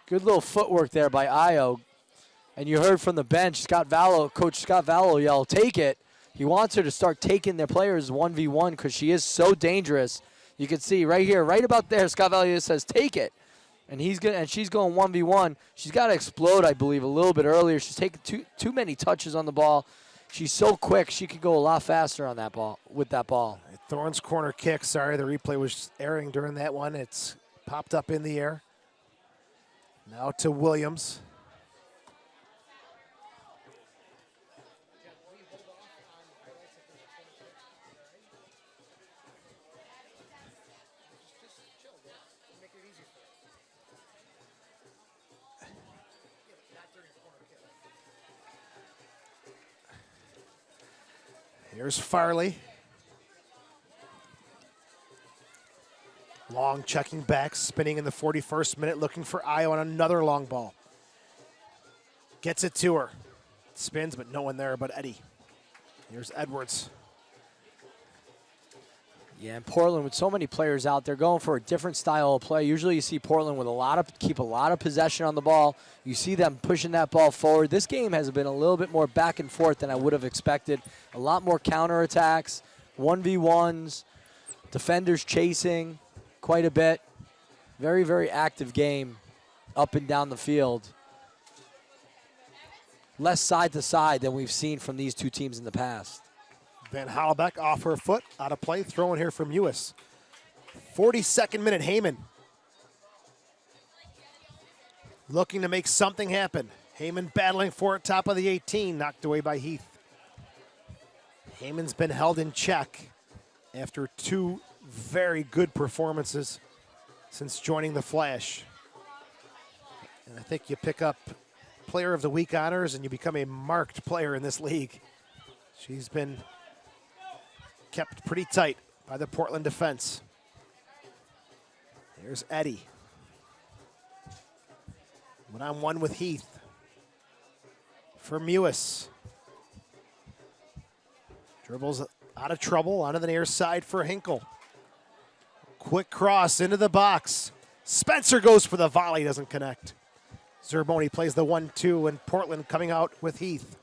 Good little footwork there by Ayo. And you heard from the bench, Coach Scott Vallow yell, take it. He wants her to start taking their players 1v1 because she is so dangerous. You can see right here, right about there, Scott Vallow says, take it. And she's going 1v1. She's got to explode, I believe, a little bit earlier. She's taking too many touches on the ball. She's so quick, she could go a lot faster on that ball, with that ball. Thorns corner kick. Sorry, the replay was airing during that one. It's popped up in the air. Now to Williams. Here's Farley. Long checking back, spinning in the 41st minute, looking for Ayo on another long ball. Gets it to her. Spins, but no one there but Eddie. Here's Edwards. Yeah, and Portland with so many players out there going for a different style of play. Usually you see Portland with keep a lot of possession on the ball. You see them pushing that ball forward. This game has been a little bit more back and forth than I would have expected. A lot more counterattacks, 1v1s, defenders chasing quite a bit. Very, very active game up and down the field. Less side to side than we've seen from these two teams in the past. Van Hallebeck off her foot, out of play, throwing here from Mewis. 42nd minute, Heyman. Looking to make something happen. Heyman battling for it, top of the 18, knocked away by Heath. Heyman's been held in check after 2 very good performances since joining the Flash. And I think you pick up Player of the Week honors and you become a marked player in this league. She's been kept pretty tight by the Portland defense. There's Eddie. One-on-one with Heath. For Mewis. Dribbles out of trouble, onto the near side for Hinkle. Quick cross into the box. Spencer goes for the volley, doesn't connect. Zerboni plays the 1-2, and Portland coming out with Heath.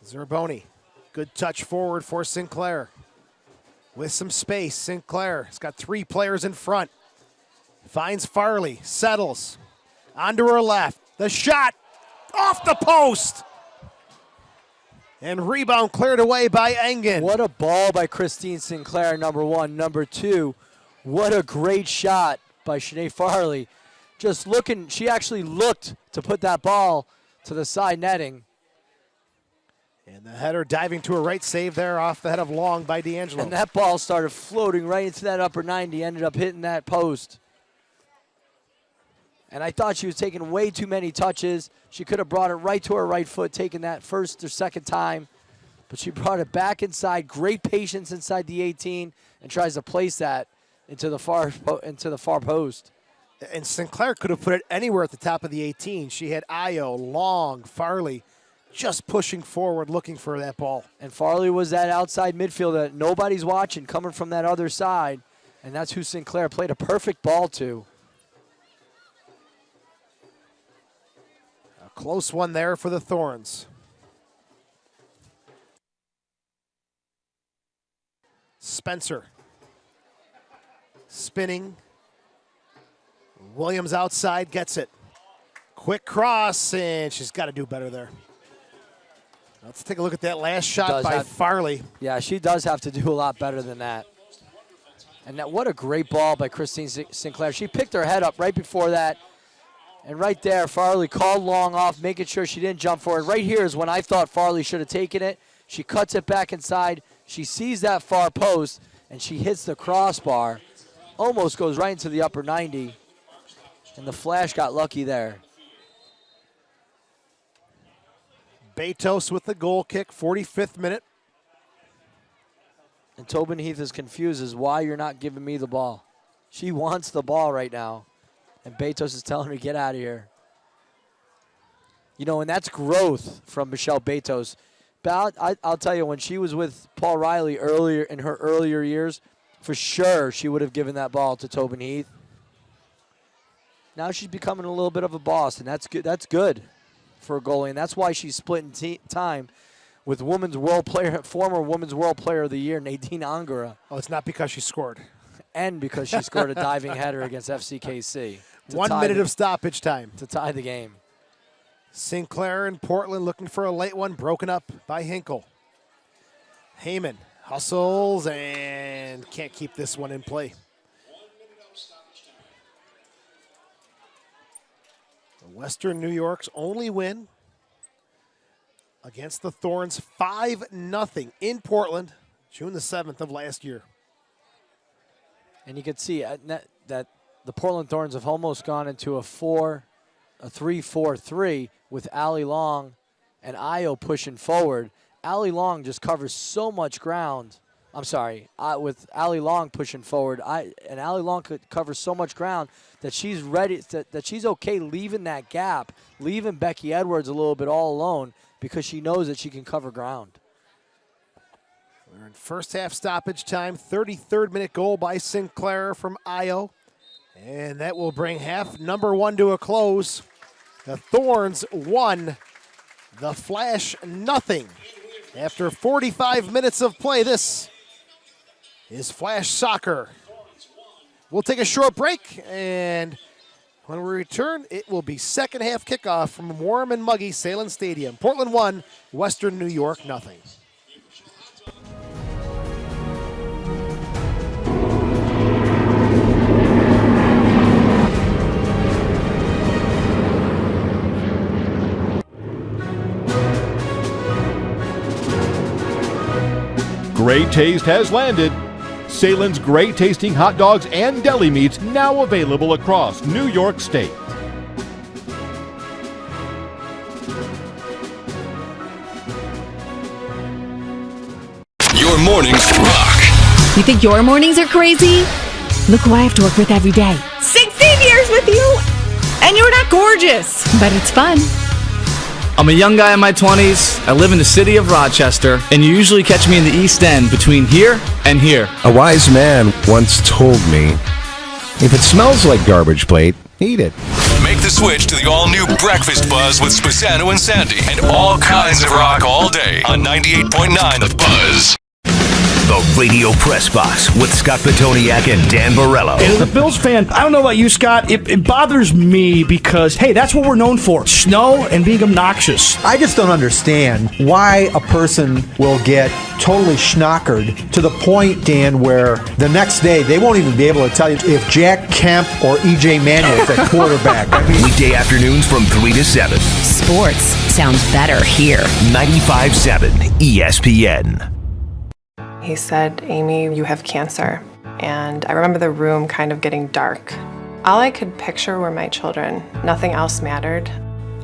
Zerboni, good touch forward for Sinclair. With some space, Sinclair has got 3 players in front. Finds Farley, settles. Onto her left, the shot, off the post. And rebound cleared away by Engen. What a ball by Christine Sinclair, number 1. Number 2, what a great shot by Shanae Farley. Just looking, she actually looked to put that ball to the side netting. And the header diving to a right, save there off the head of Long by D'Angelo. And that ball started floating right into that upper 90, ended up hitting that post. And I thought she was taking way too many touches. She could have brought it right to her right foot, taking that first or second time. But she brought it back inside. Great patience inside the 18 and tries to place that into the far post. And Sinclair could have put it anywhere at the top of the 18. She had Io, Long, Farley just pushing forward, looking for that ball. And Farley was that outside midfielder that nobody's watching coming from that other side. And that's who Sinclair played a perfect ball to. A close one there for the Thorns. Spencer. Spinning. Williams outside, gets it. Quick cross, and she's got to do better there. Let's take a look at that last shot by Farley. Yeah, she does have to do a lot better than that. And that, what a great ball by Christine Sinclair. She picked her head up right before that. And right there, Farley called Long off, making sure she didn't jump for it. Right here is when I thought Farley should have taken it. She cuts it back inside. She sees that far post, and she hits the crossbar. Almost goes right into the upper 90. And the Flash got lucky there. Betos with the goal kick, 45th minute. And Tobin Heath is confused as why you're not giving me the ball. She wants the ball right now. And Betos is telling her to get out of here. You know, and that's growth from Michelle Betos. But I'll tell you, when she was with Paul Riley earlier in her earlier years, for sure she would have given that ball to Tobin Heath. Now she's becoming a little bit of a boss, and that's good. That's good for a goalie, and that's why she's splitting time with former Women's World Player of the Year, Nadine Angara. Oh, it's not because she scored. And because she scored a diving header against FCKC. 1 minute of stoppage time. To tie the game. Sinclair and Portland looking for a late one, broken up by Hinkle. Heyman hustles and can't keep this one in play. Western New York's only win against the Thorns, 5-0 in Portland, June the 7th of last year. And you can see that the Portland Thorns have almost gone into a 3-4-3 with Allie Long and Io pushing forward. Allie Long just covers so much ground. I'm sorry, with Allie Long pushing forward, and Allie Long could cover so much ground that she's ready, that she's okay leaving that gap, leaving Becky Edwards a little bit all alone because she knows that she can cover ground. We're in first half stoppage time, 33rd minute goal by Sinclair from Io. And that will bring half number 1 to a close. The Thorns won, the Flash nothing. After 45 minutes of play, this is Flash Soccer. We'll take a short break, and when we return, it will be second half kickoff from warm and muggy Sahlen Stadium. Portland 1, Western New York nothing. great taste has landed. Sahlen's great tasting hot dogs and deli meats now available across New York State. Your mornings rock. You think your mornings are crazy? Look who I have to work with every day. 16 years with you, and you're not gorgeous. But it's fun. I'm a young guy in my 20s. I live in the city of Rochester, and you usually catch me in the East End between here and here. A wise man once told me, if it smells like garbage plate, eat it. Make the switch to the all-new Breakfast Buzz with Spasano and Sandy and all kinds of rock all day on 98.9 The Buzz. The Radio Press Box with Scott Petoniak and Dan Barello. And as a Bills fan, I don't know about you, Scott. It bothers me because, hey, that's what we're known for. Snow and being obnoxious. I just don't understand why a person will get totally schnockered to the point, Dan, where the next day they won't even be able to tell you if Jack Kemp or EJ Manuel is at quarterback. I mean, Weekday afternoons from 3 to 7. Sports sounds better here. 95.7 ESPN. He said, Amy, you have cancer. And I remember the room kind of getting dark. All I could picture were my children. Nothing else mattered.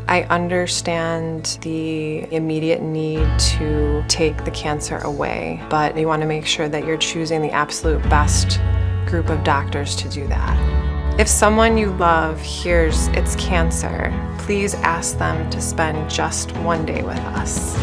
I understand the immediate need to take the cancer away, but you want to make sure that you're choosing the absolute best group of doctors to do that. If someone you love hears it's cancer, please ask them to spend just one day with us.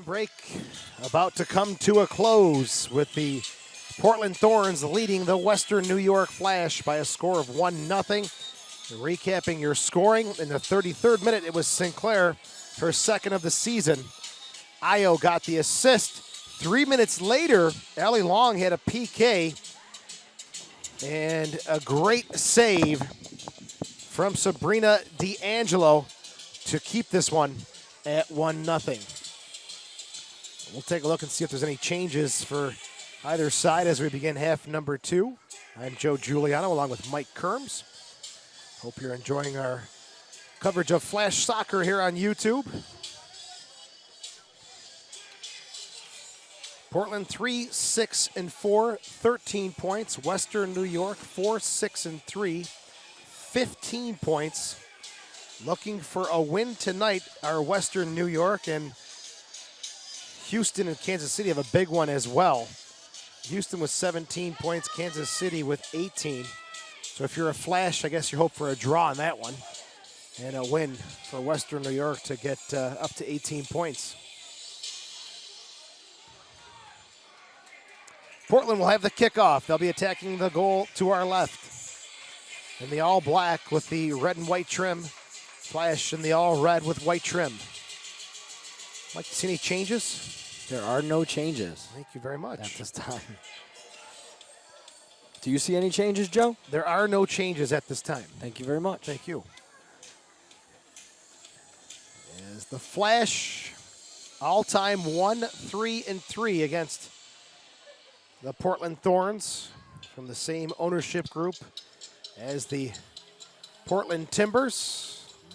break about to come to a close with the Portland Thorns leading the Western New York Flash by a score of 1-0. Recapping your scoring, in the 33rd minute, it was Sinclair, her second of the season. Io got the assist. 3 minutes later, Allie Long had a PK and a great save from Sabrina D'Angelo to keep this one at 1-0. We'll take a look and see if there's any changes for either side as we begin half number 2. I'm Joe Giuliano along with Mike Kerms. Hope you're enjoying our coverage of Flash Soccer here on YouTube. Portland 3-6-4, 13 points. Western New York 4-6-3, 15 points. Looking for a win tonight, our Western New York, and Houston and Kansas City have a big one as well. Houston with 17 points, Kansas City with 18. So if you're a Flash, I guess you hope for a draw on that one and a win for Western New York to get up to 18 points. Portland will have the kickoff. They'll be attacking the goal to our left. In the all black with the red and white trim. Flash in the all red with white trim. Like to see any changes? There are no changes. Thank you very much. At this time. Do you see any changes, Joe? There are no changes at this time. Thank you very much. Thank you. As the Flash all-time 1-3-3 against the Portland Thorns from the same ownership group as the Portland Timbers.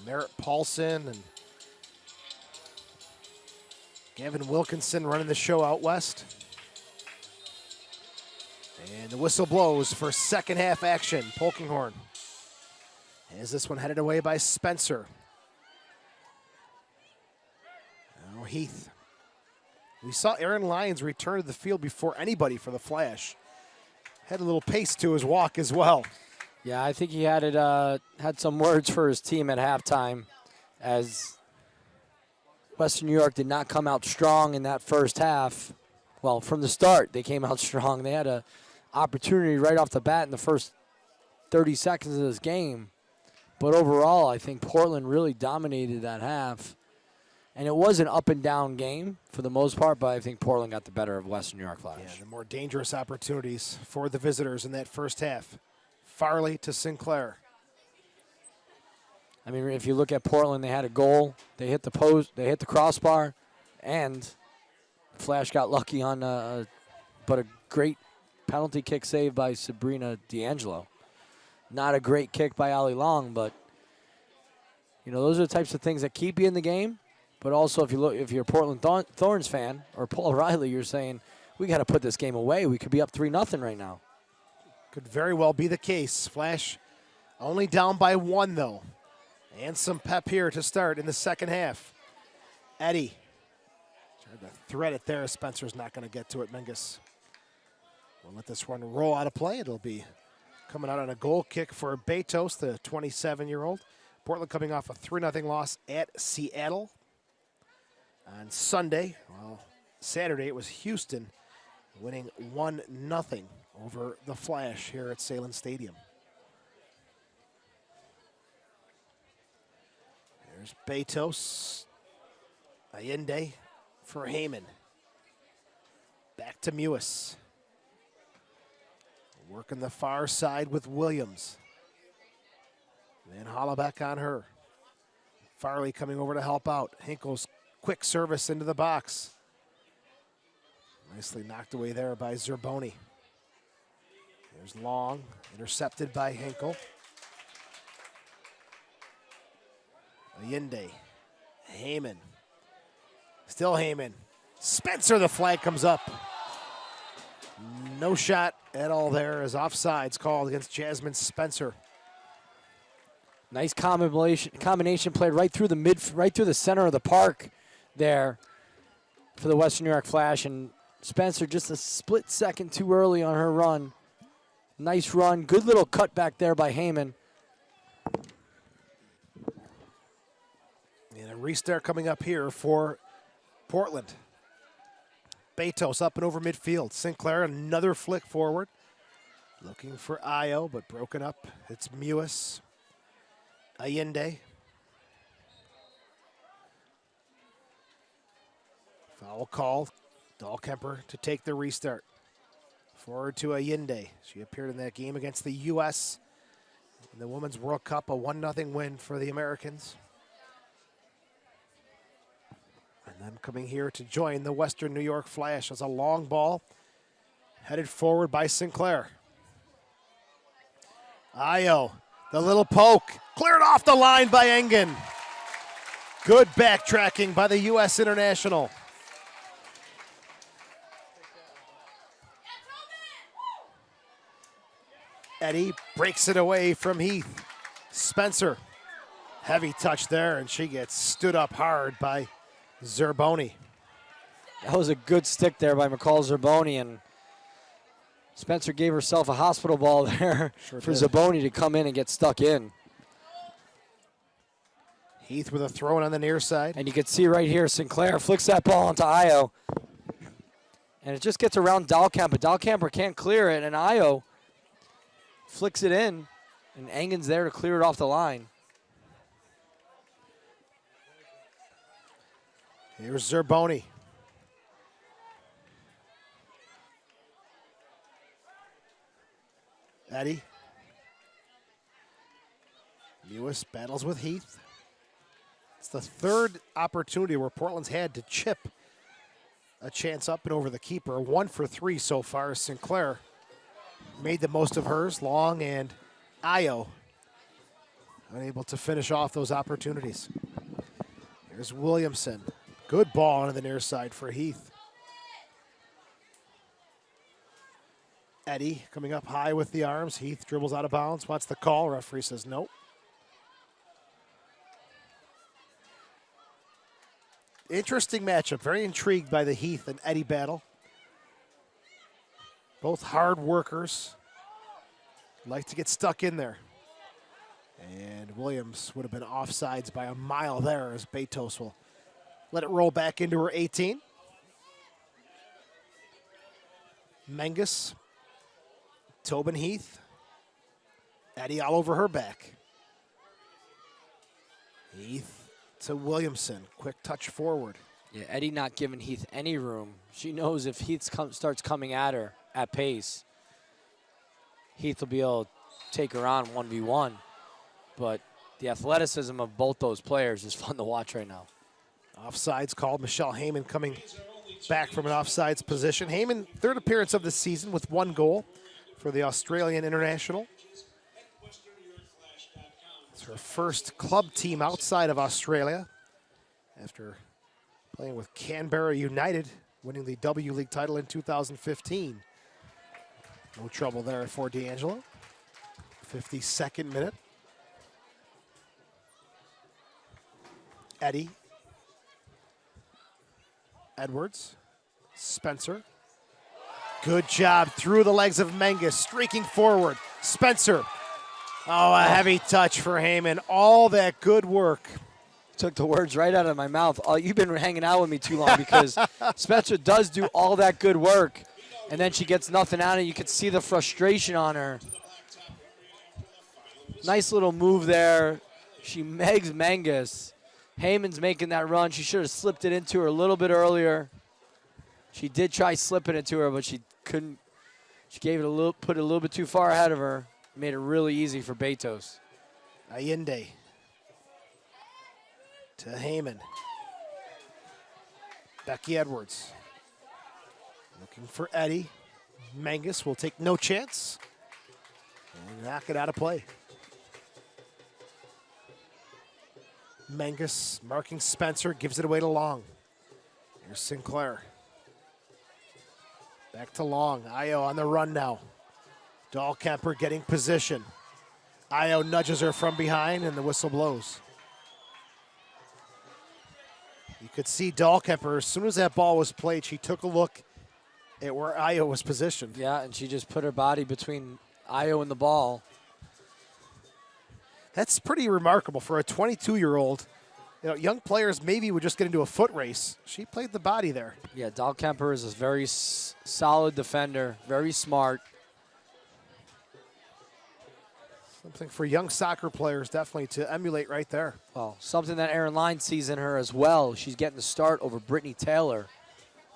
Merritt Paulson and Gavin Wilkinson running the show out west. And the whistle blows for second half action. Polkinghorn. As this one headed away by Spencer. Now Heath. We saw Aaron Lyons return to the field before anybody for the Flash. Had a little pace to his walk as well. Yeah, I think he had some words for his team at halftime, as Western New York did not come out strong in that first half. Well, from the start, they came out strong. They had an opportunity right off the bat in the first 30 seconds of this game. But overall, I think Portland really dominated that half. And it was an up-and-down game for the most part, but I think Portland got the better of Western New York Flash. Yeah, the more dangerous opportunities for the visitors in that first half. Farley to Sinclair. I mean, if you look at Portland, they had a goal. They hit the post, they hit the crossbar, and Flash got lucky on but a great penalty kick save by Sabrina D'Angelo. Not a great kick by Allie Long, but you know, those are the types of things that keep you in the game. But also, if you're a Portland Thorns fan or Paul Riley, you're saying, we got to put this game away. We could be up 3-0 right now. Could very well be the case. Flash only down by 1, though. And some pep here to start in the second half. Eddie. Tried to thread it there. Spencer's not going to get to it. Menges will let this one roll out of play. It'll be coming out on a goal kick for Betos, the 27-year-old. Portland coming off a 3-0 loss at Seattle on Sunday. Well, Saturday it was Houston winning 1-0 over the Flash here at Sahlen Stadium. There's Betos. Allende for Heyman. Back to Mewis. Working the far side with Williams. Van Hollaback on her. Farley coming over to help out. Hinkle's quick service into the box. Nicely knocked away there by Zerboni. There's Long, intercepted by Hinkle. Allende. Heyman. Still Heyman. Spencer, the flag comes up. No shot at all there as offsides called against Jasmine Spencer. Nice combination played right through the center of the park there for the Western New York Flash, and Spencer just a split second too early on her run. Nice run, good little cut back there by Heyman. And a restart coming up here for Portland. Betos up and over midfield. Sinclair, another flick forward. Looking for Io, but broken up. It's Mewis. Allende. Foul call. Dahlkemper to take the restart. Forward to Allende. She appeared in that game against the U.S. in the Women's World Cup, a 1-0 win for the Americans. And then coming here to join the Western New York Flash as a long ball headed forward by Sinclair. Io, the little poke, cleared off the line by Engen. Good backtracking by the U.S. international. Eddie breaks it away from Heath. Spencer, heavy touch there, and she gets stood up hard by Zerboni. That was a good stick there by McCall Zerboni, and Spencer gave herself a hospital ball there for Zerboni to come in and get stuck in. Heath with a throw in on the near side. And you can see right here, Sinclair flicks that ball onto Io. And it just gets around Dahlkemper. Dahlkemper can't clear it, and Io flicks it in, and Engen's there to clear it off the line. Here's Zerboni. Eddie. Mewis battles with Heath. It's the third opportunity where Portland's had to chip a chance up and over the keeper. 1 for 3 so far. Sinclair made the most of hers. Long and Io unable to finish off those opportunities. Here's Williamson. Good ball onto the near side for Heath. Eddie coming up high with the arms. Heath dribbles out of bounds, wants the call. Referee says no. Interesting matchup. Very intrigued by the Heath and Eddie battle. Both hard workers. Like to get stuck in there. And Williams would have been offsides by a mile there as Betos will let it roll back into her 18. Menges. Tobin Heath. Eddie all over her back. Heath to Williamson. Quick touch forward. Yeah, Eddie not giving Heath any room. She knows if Heath starts coming at her at pace, Heath will be able to take her on 1v1. But the athleticism of both those players is fun to watch right now. Offsides called. Michelle Heyman coming back from an offsides position. Heyman, third appearance of the season with 1 goal for the Australian international. It's her first club team outside of Australia after playing with Canberra United, winning the W League title in 2015. No trouble there for D'Angelo. 52nd minute. Eddie. Edwards. Spencer. Good job through the legs of Menges, streaking forward. Spencer. Oh, a heavy touch for Heyman. All that good work. Took the words right out of my mouth. Oh, you've been hanging out with me too long because Spencer does do all that good work, and then she gets nothing out of it. You could see the frustration on her. Nice little move there. She megs Menges. Heyman's making that run. She should have slipped it into her a little bit earlier. She did try slipping it to her, but she couldn't. She gave it put it a little bit too far ahead of her. Made it really easy for Betos. Allende to Heyman. Becky Edwards looking for Eddie. Menges will take no chance and knock it out of play. Menges marking Spencer, gives it away to Long. Here's Sinclair. Back to Long. Io on the run now. Dahlkemper getting position. Io nudges her from behind, and the whistle blows. You could see Dahlkemper, as soon as that ball was played, she took a look at where Io was positioned. Yeah, and she just put her body between Io and the ball. That's pretty remarkable for a 22-year-old young players maybe would just get into a foot race. She played the body there. Yeah, Dahlkemper is a very solid defender, very smart. Something for young soccer players definitely to emulate right there. Well, something that Aaron Line sees in her as well. She's getting the start over Brittany Taylor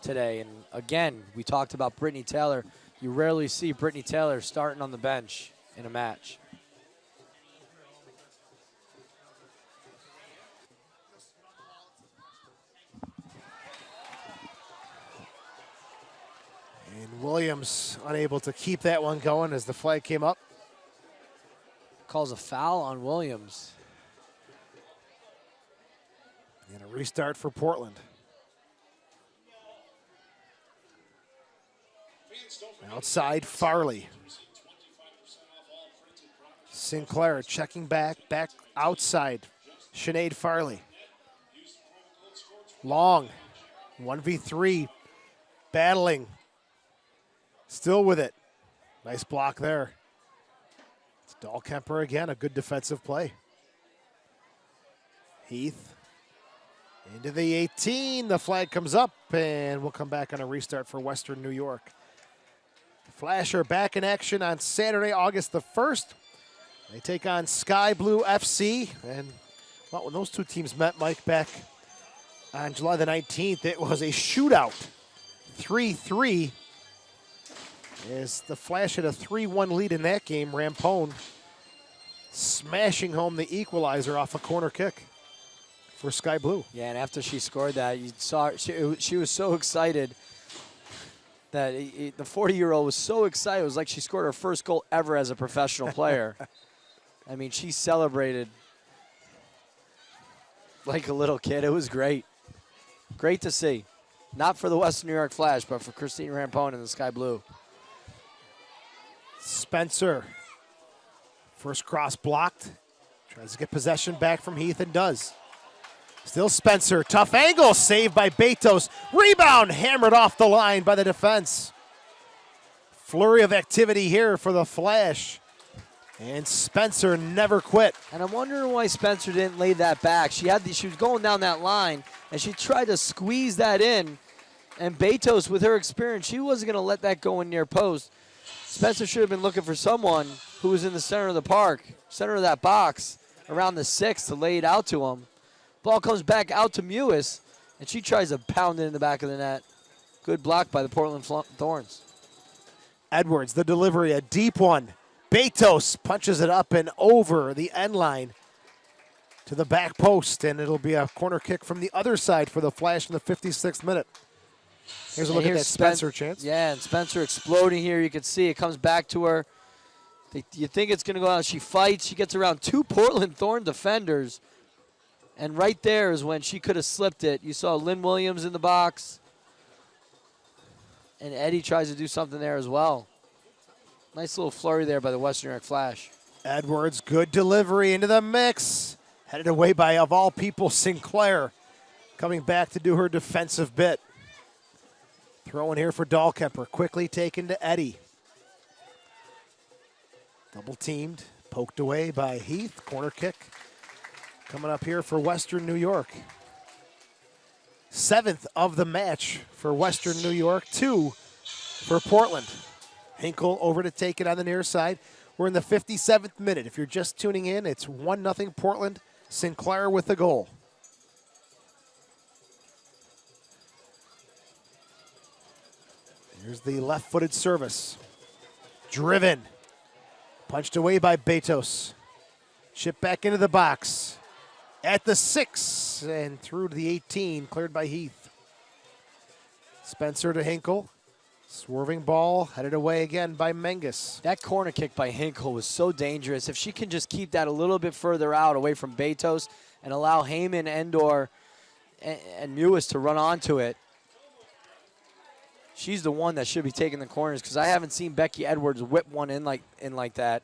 today. And again, we talked about Brittany Taylor. You rarely see Brittany Taylor starting on the bench in a match. And Williams unable to keep that one going as the flag came up. Calls a foul on Williams. And a restart for Portland. Outside, Farley. Sinclair checking back outside. Sinead Farley. Long, 1v3, battling. Still with it. Nice block there. It's Dahlkemper again, a good defensive play. Heath into the 18. The flag comes up, and we'll come back on a restart for Western New York. Flash are back in action on Saturday, August the 1st. They take on Sky Blue FC. And well, when those two teams met, Mike, back on July the 19th, it was a shootout. 3-3. As the Flash had a 3-1 lead in that game, Rampone smashing home the equalizer off a corner kick for Sky Blue. Yeah, and after she scored that, you saw she was so excited that the 40-year-old was so excited. It was like she scored her first goal ever as a professional player. I mean, she celebrated like a little kid. It was great. Great to see. Not for the Western New York Flash, but for Christine Rampone and the Sky Blue. Spencer. First cross blocked. Tries to get possession back from Heath and does. Still Spencer. Tough angle. Saved by Betos. Rebound hammered off the line by the defense. Flurry of activity here for the Flash. And Spencer never quit. And I'm wondering why Spencer didn't lay that back. She was going down that line, and she tried to squeeze that in. And Betos, with her experience, she wasn't going to let that go in near post. Spencer should have been looking for someone who was in the center of the park, center of that box, around the 6 to lay it out to him. Ball comes back out to Mewis, and she tries to pound it in the back of the net. Good block by the Portland Thorns. Edwards, the delivery, a deep one. Betos punches it up and over the end line to the back post, and it'll be a corner kick from the other side for the Flash in the 56th minute. Here's a look at that Spencer chance. Yeah, and Spencer exploding here. You can see it comes back to her. You think it's going to go out. She fights. She gets around 2 Portland Thorn defenders. And right there is when she could have slipped it. You saw Lynn Williams in the box. And Eddie tries to do something there as well. Nice little flurry there by the Western New York Flash. Edwards, good delivery into the mix. Headed away by, of all people, Sinclair. Coming back to do her defensive bit. Throw in here for Dahlkemper. Quickly taken to Eddie. Double teamed. Poked away by Heath. Corner kick. Coming up here for Western New York. 7th of the match for Western New York. 2 for Portland. Hinkle over to take it on the near side. We're in the 57th minute. If you're just tuning in, it's 1-0 Portland. Sinclair with the goal. Here's the left-footed service. Driven. Punched away by Betos. Chip back into the box. At the 6 and through to the 18, cleared by Heath. Spencer to Hinkle. Swerving ball, headed away again by Menges. That corner kick by Hinkle was so dangerous. If she can just keep that a little bit further out, away from Betos, and allow Heyman, Endor, and Mewis to run onto it, she's the one that should be taking the corners, because I haven't seen Becky Edwards whip one in like that.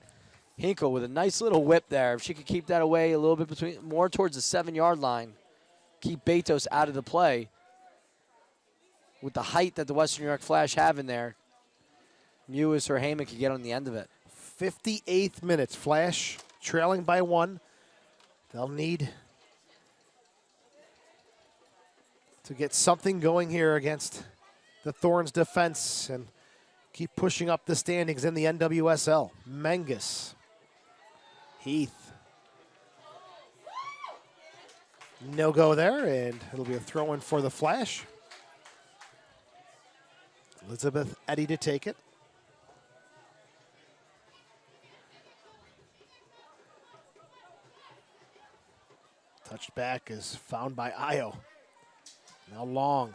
Hinkle with a nice little whip there. If she could keep that away a little bit more towards the 7-yard line, keep Betos out of the play. With the height that the Western New York Flash have in there, Mewis or Heyman could get on the end of it. 58th minute, Flash trailing by 1. They'll need to get something going here against the Thorns defense and keep pushing up the standings in the NWSL. Menges. Heath. No go there, and it'll be a throw-in for the Flash. Elizabeth Eddy to take it. Touched back is found by Io. Now Long.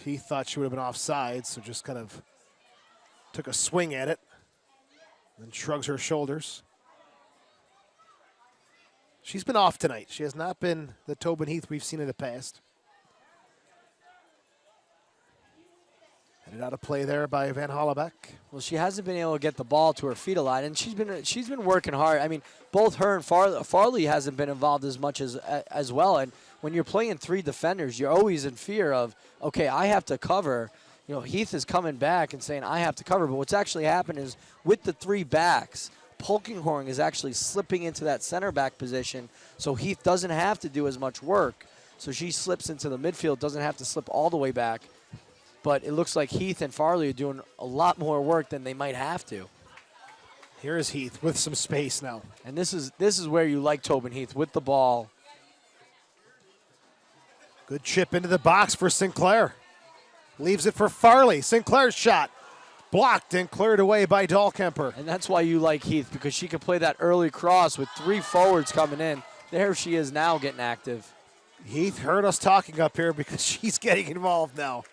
He thought she would have been offside, so just kind of took a swing at it, then shrugs her shoulders. She's been off tonight. She has not been the Tobin Heath we've seen in the past. Headed out of play there by Van Hollebeck. Well, she hasn't been able to get the ball to her feet a lot, and she's been working hard. I mean, both her and Farley hasn't been involved as much as well. And when you're playing three defenders, you're always in fear of, okay, I have to cover. You know, Heath is coming back and saying, I have to cover. But what's actually happened is with the three backs, Polkinghorn is actually slipping into that center back position, so Heath doesn't have to do as much work. So she slips into the midfield, doesn't have to slip all the way back. But it looks like Heath and Farley are doing a lot more work than they might have to. Here is Heath with some space now. And this is where you like Tobin Heath with the ball. Good chip into the box for Sinclair. Leaves it for Farley. Sinclair's shot. Blocked and cleared away by Dahlkemper. And that's why you like Heath, because she can play that early cross with three forwards coming in. There she is now getting active. Heath heard us talking up here because she's getting involved now.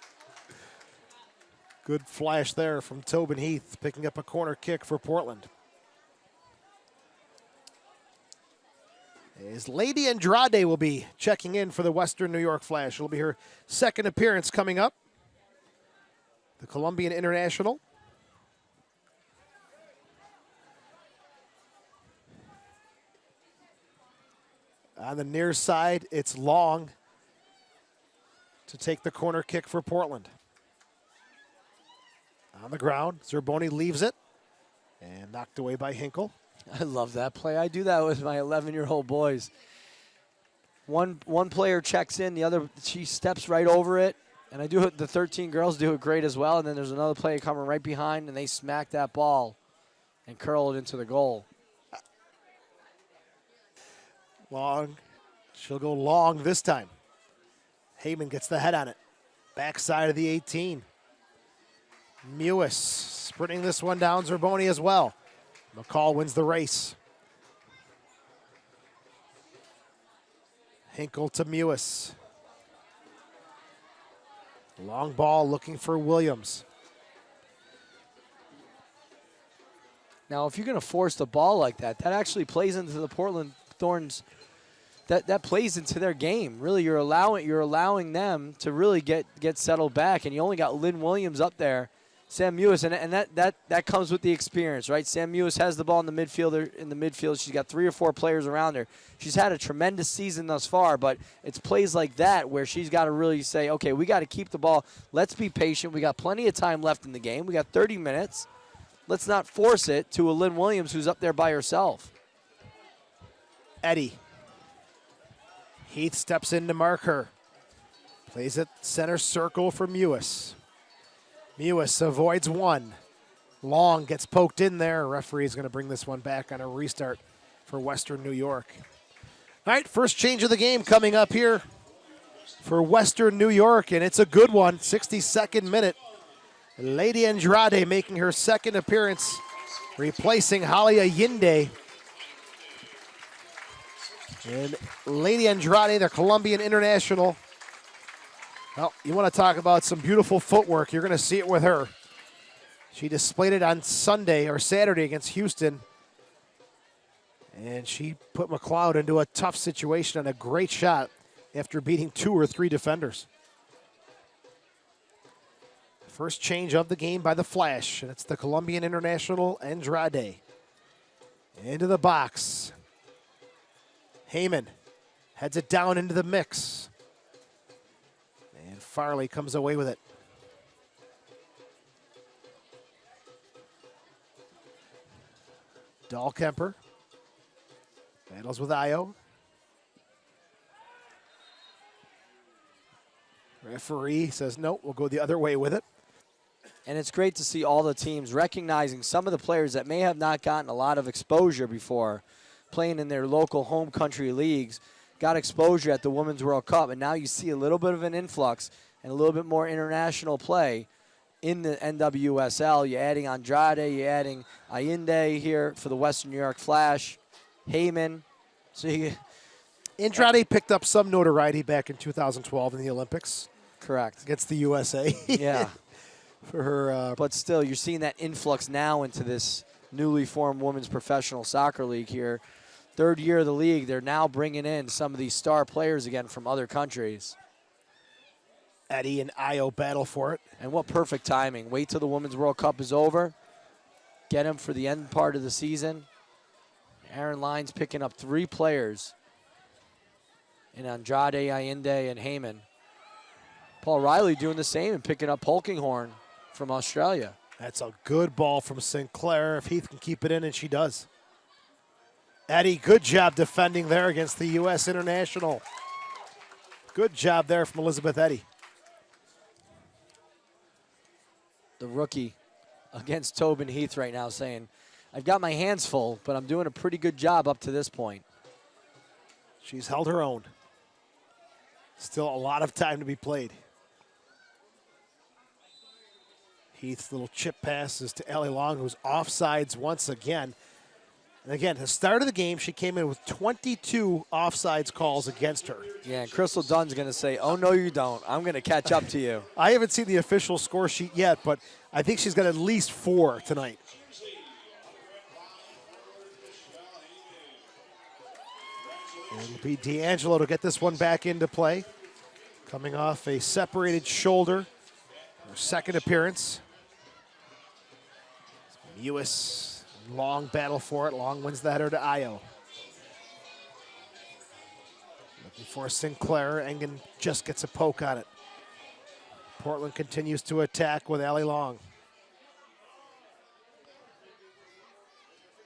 Good flash there from Tobin Heath, picking up a corner kick for Portland. As Lady Andrade will be checking in for the Western New York Flash. It'll be her second appearance coming up. The Colombian international. On the near side, it's Long to take the corner kick for Portland. On the ground, Zerboni leaves it and knocked away by Hinkle. I love that play. I do that with my 11-year-old boys. One player checks in, the other, she steps right over it. And I do it, the 13 girls do it great as well. And then there's another player coming right behind, and they smack that ball and curl it into the goal. Long. She'll go long this time. Heyman gets the head on it. Backside of the 18. Mewis sprinting this one down. Zerboni as well. McCall wins the race. Hinkle to Mewis. Long ball looking for Williams. Now, if you're going to force the ball like that, that actually plays into the Portland Thorns. That plays into their game. Really, you're allowing them to really get settled back, and you only got Lynn Williams up there, Sam Mewis, and that comes with the experience, right? Sam Mewis has the ball in the midfield. She's got 3 or 4 players around her. She's had a tremendous season thus far, but it's plays like that where she's got to really say, okay, we got to keep the ball. Let's be patient. We got plenty of time left in the game. We got 30 minutes. Let's not force it to a Lynn Williams who's up there by herself. Eddy. Heath steps in to mark her. Plays it center circle for Mewis. Mewis avoids one. Long gets poked in there. Referee is going to bring this one back on a restart for Western New York. All right, first change of the game coming up here for Western New York, and it's a good one. 62nd minute. Lady Andrade making her second appearance, replacing Holly Ayinde. And Lady Andrade, the Colombian international. Well, you want to talk about some beautiful footwork. You're going to see it with her. She displayed it on Sunday or Saturday against Houston. And she put McLeod into a tough situation on a great shot after beating 2 or 3 defenders. First change of the game by the Flash, and it's the Colombian international Andrade. Into the box. Heyman heads it down into the mix. And Farley comes away with it. Dahlkemper battles with Io. Referee says, no, we'll go the other way with it. And it's great to see all the teams recognizing some of the players that may have not gotten a lot of exposure before, playing in their local home country leagues, got exposure at the Women's World Cup, and now you see a little bit of an influx and a little bit more international play in the NWSL. You're adding Andrade, you're adding Allende here for the Western New York Flash, Heyman. So Andrade picked up some notoriety back in 2012 in the Olympics. Correct. Against the USA. Yeah. For her. But still, you're seeing that influx now into this newly formed women's professional soccer league here. Third year of the league, they're now bringing in some of these star players again from other countries. Eddie and Io battle for it. And what perfect timing. Wait till the Women's World Cup is over. Get them for the end part of the season. Aaron Lyons picking up 3 players in Andrade, Allende, and Heyman. Paul Riley doing the same and picking up Polkinghorn from Australia. That's a good ball from Sinclair. If Heath can keep it in, and she does. Eddie, good job defending there against the U.S. International. Good job there from Elizabeth Eddy. The rookie against Tobin Heath right now saying, I've got my hands full, but I'm doing a pretty good job up to this point. She's held her own. Still a lot of time to be played. Heath's little chip pass is to Ellie Long, who's offsides once again. And again, at the start of the game, she came in with 22 offsides calls against her. Yeah, and Crystal Dunn's going to say, oh, no, you don't. I'm going to catch up to you. I haven't seen the official score sheet yet, but I think she's got at least 4 tonight. And it'll be D'Angelo to get this one back into play. Coming off a separated shoulder. Her second appearance. Mewis, long battle for it. Long wins the header to Io. Looking for Sinclair. Engen just gets a poke on it. Portland continues to attack with Allie Long.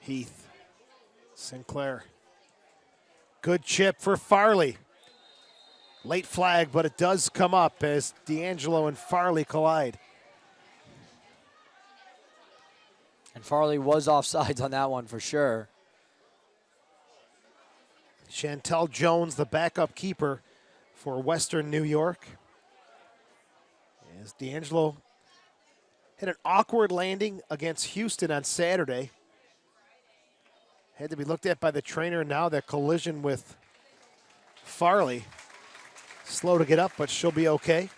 Heath. Sinclair. Good chip for Farley. Late flag, but it does come up as D'Angelo and Farley collide. And Farley was offsides on that one for sure. Chantel Jones, the backup keeper for Western New York. As D'Angelo had an awkward landing against Houston on Saturday. Had to be looked at by the trainer. Now that collision with Farley. Slow to get up, but she'll be okay.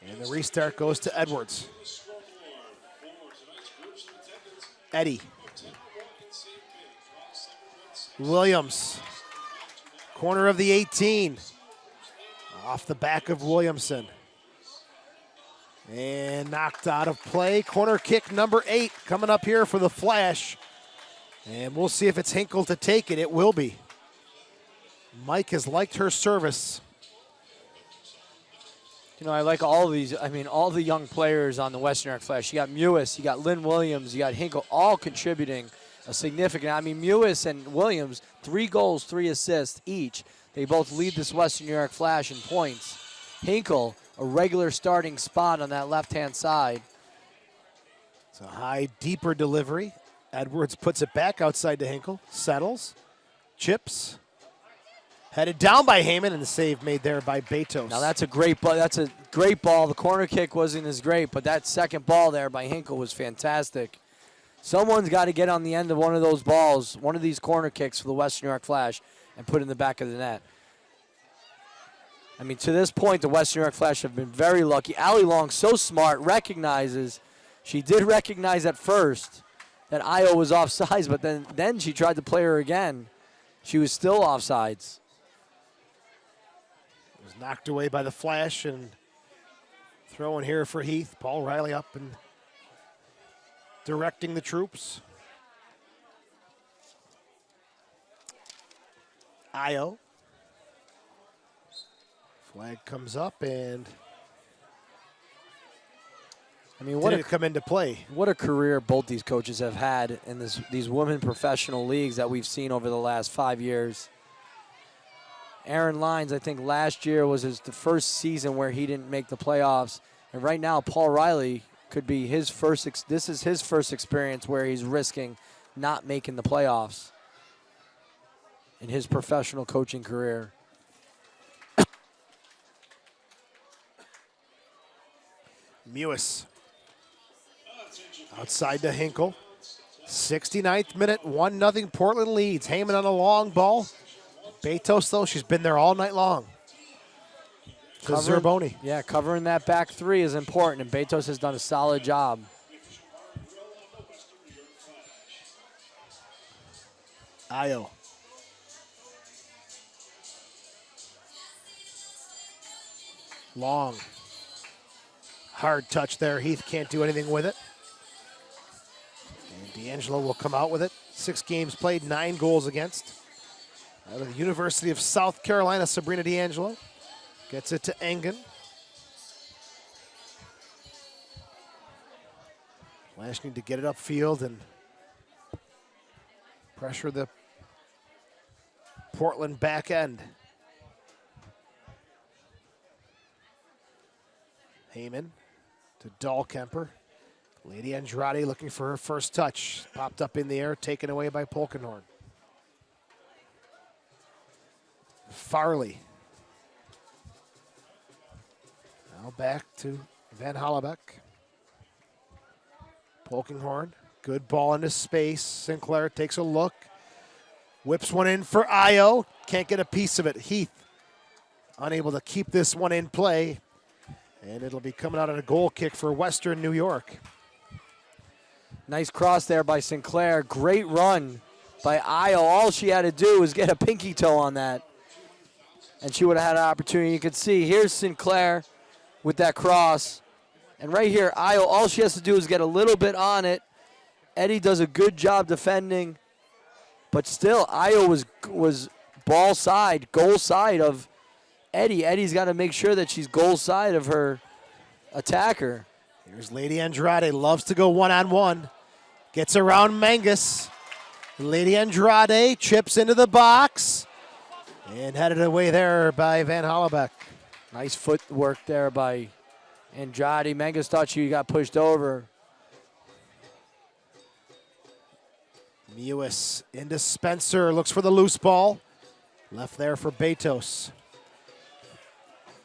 And the restart goes to Edwards. Eddie. Williams. Corner of the 18. Off the back of Williamson. And knocked out of play. Corner kick number 8 coming up here for the Flash. And we'll see if it's Hinkle to take it. It will be. Mike has liked her service. You know, I like all of these. I mean, all the young players on the Western New York Flash. You got Mewis, you got Lynn Williams, you got Hinkle, all contributing a significant. I mean, Mewis and Williams, 3 goals, 3 assists each. They both lead this Western New York Flash in points. Hinkle, a regular starting spot on that left-hand side. It's a high, deeper delivery. Edwards puts it back outside to Hinkle. Settles. Chips. Headed down by Heyman, and the save made there by Betos. Now that's a great ball. That's a great ball. The corner kick wasn't as great, but that second ball there by Hinkle was fantastic. Someone's got to get on the end of one of those balls, one of these corner kicks for the Western New York Flash, and put it in the back of the net. I mean, to this point, the Western New York Flash have been very lucky. Allie Long, so smart, recognizes. She did recognize at first that Io was offsides, but then she tried to play her again. She was still offsides. It was knocked away by the Flash, and throwing here for Heath. Paul Riley up and directing the troops. Io. Flag comes up, and I mean, what didn't come into play. What a career both these coaches have had in these women professional leagues that we've seen over the last 5 years. Aaron Lyons, I think last year was the first season where he didn't make the playoffs. And right now, Paul Riley could be his first, this is his first experience where he's risking not making the playoffs in his professional coaching career. Mewis outside to Hinkle. 69th minute, 1-0 Portland leads. Heyman on a long ball. Betos, though, she's been there all night long. To Zerboni. Yeah, covering that back three is important, and Betos has done a solid job. Ayo. Long. Hard touch there. Heath can't do anything with it. And D'Angelo will come out with it. 6 games played, 9 goals against. Out of the University of South Carolina, Sabrina D'Angelo gets it to Engen. Flash need to get it upfield and pressure the Portland back end. Heyman to Dahlkemper. Lady Andrade looking for her first touch. Popped up in the air, taken away by Polkenhorn. Farley. Now back to Van Hollebeck. Polkenhorn, good ball into space. Sinclair takes a look. Whips one in for Ayo. Can't get a piece of it. Heath unable to keep this one in play. And it'll be coming out on a goal kick for Western New York. Nice cross there by Sinclair. Great run by Ayo. All she had to do was get a pinky toe on that, and she would have had an opportunity. You could see here's Sinclair with that cross. And right here, Ayo, all she has to do is get a little bit on it. Eddie does a good job defending. But still, Ayo was ball side, goal side of Eddie. Eddie's got to make sure that she's goal side of her attacker. Here's Lady Andrade, loves to go one-on-one. Gets around Mangus. Lady Andrade chips into the box. And headed away there by Van Hollebeck. Nice footwork there by Andrade. Mangus thought she got pushed over. Mewis into Spencer, looks for the loose ball. Left there for Betos.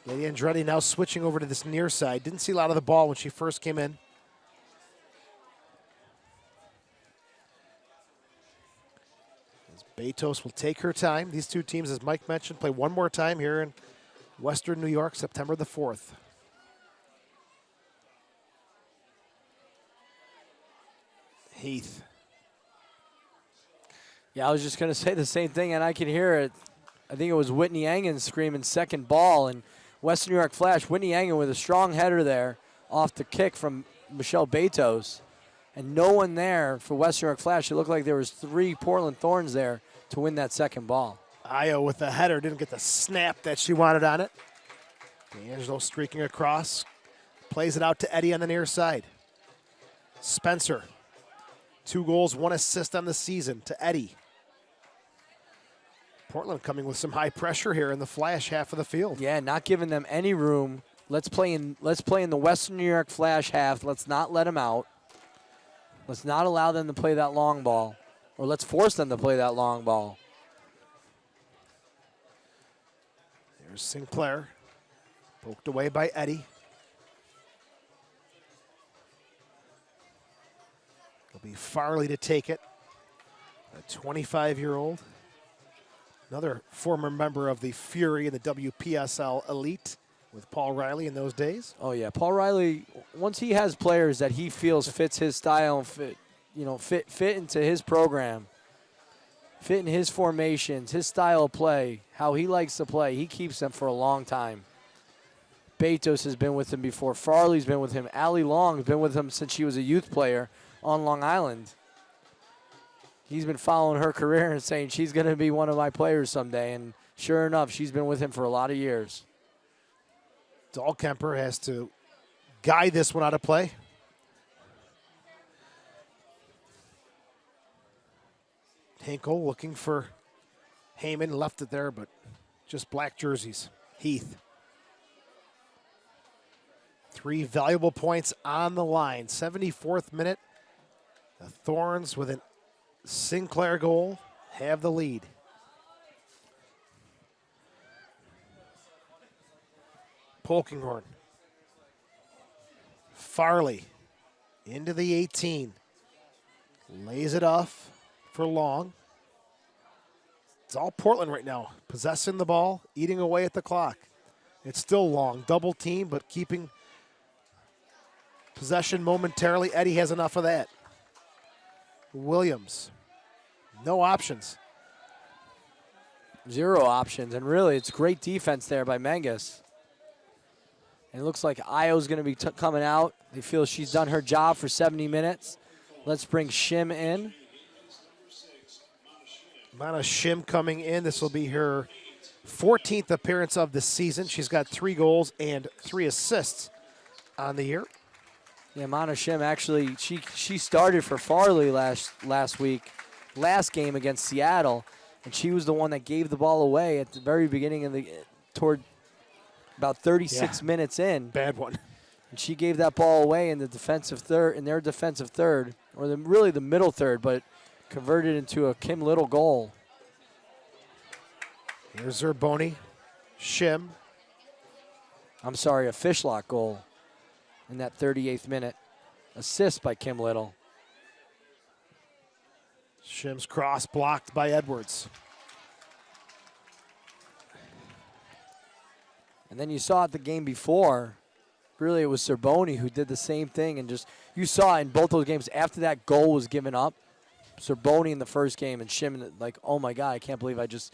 Lady Andrade now switching over to this near side. Didn't see a lot of the ball when she first came in. As Betos will take her time. These two teams, as Mike mentioned, play one more time here in Western New York, September the 4th. Heath. Yeah, I was just going to say the same thing, and I can hear it. I think it was Whitney Engen screaming second ball, and Western New York Flash, Whitney Engen with a strong header there off the kick from Michelle Betos. And no one there for Western New York Flash. It looked like there was 3 Portland Thorns there to win that second ball. Ayo with the header, didn't get the snap that she wanted on it. D'Angelo streaking across, plays it out to Eddie on the near side. Spencer, 2 goals, 1 assist on the season to Eddie. Portland coming with some high pressure here in the Flash half of the field. Yeah, not giving them any room. Let's play in the Western New York Flash half. Let's not let them out. Let's not allow them to play that long ball, or let's force them to play that long ball. There's Sinclair, poked away by Eddie. It'll be Farley to take it, a 25-year-old. Another former member of the Fury in the WPSL Elite with Paul Riley in those days. Oh yeah, Paul Riley. Once he has players that he feels fits his style and fit into his program, fit in his formations, his style of play, how he likes to play, he keeps them for a long time. Betos has been with him before. Farley's been with him. Allie Long's been with him since she was a youth player on Long Island. He's been following her career and saying she's going to be one of my players someday. And sure enough, she's been with him for a lot of years. Dahlkemper has to guide this one out of play. Hinkle looking for Heyman, left it there, but just black jerseys. Heath. 3 valuable points on the line. 74th minute. The Thorns with a Sinclair goal have the lead. Polkinghorn. Farley into the 18. Lays it off for Long. It's all Portland right now. Possessing the ball, eating away at the clock. It's still Long. Double team, but keeping possession momentarily. Eddie has enough of that. Williams. No options. 0 options, and really it's great defense there by Menges. And it looks like Io's going to be coming out. They feel she's done her job for 70 minutes. Let's bring Shim in. Mana Shim coming in. This will be her 14th appearance of the season. She's got 3 goals and 3 assists on the year. Yeah, Mana Shim actually, she started for Farley last game against Seattle, and she was the one that gave the ball away at the very beginning of toward about 36 minutes in. Bad one. And she gave that ball away in their defensive third, or really the middle third, but converted into a Kim Little goal. Here's Zerboni. Shim. I'm sorry, a Fishlock goal in that 38th minute. Assist by Kim Little. Shim's cross blocked by Edwards. And then you saw it the game before. Really, it was Zerboni who did the same thing. And just, you saw in both those games, after that goal was given up, Zerboni in the first game and Shim, like, oh my God, I can't believe I just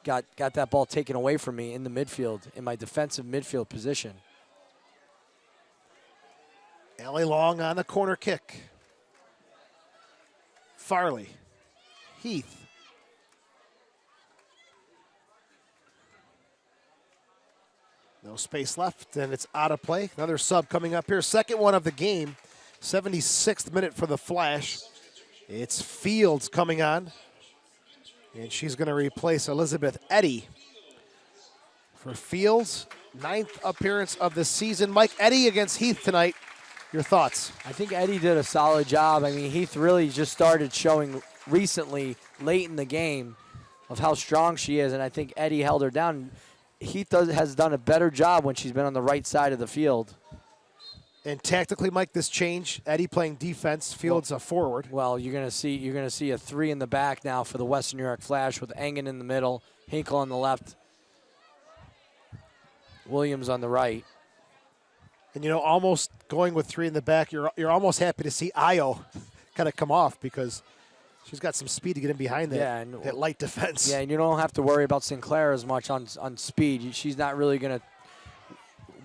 got that ball taken away from me in the midfield, in my defensive midfield position. Allie Long on the corner kick. Farley. Heath. No space left, and it's out of play. Another sub coming up here. Second one of the game. 76th minute for the Flash. It's Fields coming on. And she's going to replace Elizabeth Eddy. For Fields, 9th appearance of the season. Mike, Eddy against Heath tonight. Your thoughts? I think Eddy did a solid job. I mean, Heath really just started showing recently, late in the game, of how strong she is, and I think Eddy held her down. Heath has done a better job when she's been on the right side of the field. And tactically, Mike, this change, Eddy playing defense, Fields a forward. Well, you're gonna see a 3 in the back now for the Western New York Flash with Engen in the middle, Hinkle on the left, Williams on the right. And, you know, almost going with 3 in the back, you're almost happy to see Io kind of come off because she's got some speed to get in behind that light defense. Yeah, and you don't have to worry about Sinclair as much on speed. She's not really going to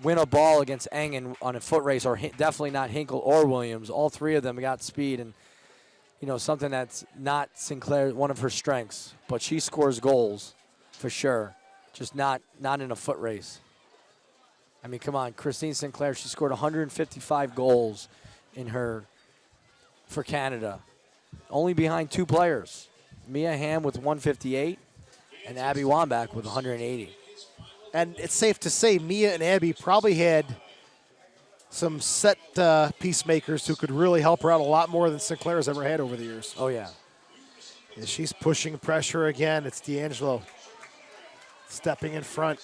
win a ball against Engen on a foot race, or definitely not Hinkle or Williams. All 3 of them got speed, and, you know, something that's not Sinclair, one of her strengths. But she scores goals for sure, just not in a foot race. I mean, come on, Christine Sinclair, she scored 155 goals for Canada. Only behind 2 players, Mia Hamm with 158 and Abby Wambach with 180. And it's safe to say Mia and Abby probably had some set peacemakers who could really help her out a lot more than Sinclair's ever had over the years. Oh, yeah. And she's pushing pressure again. It's D'Angelo stepping in front.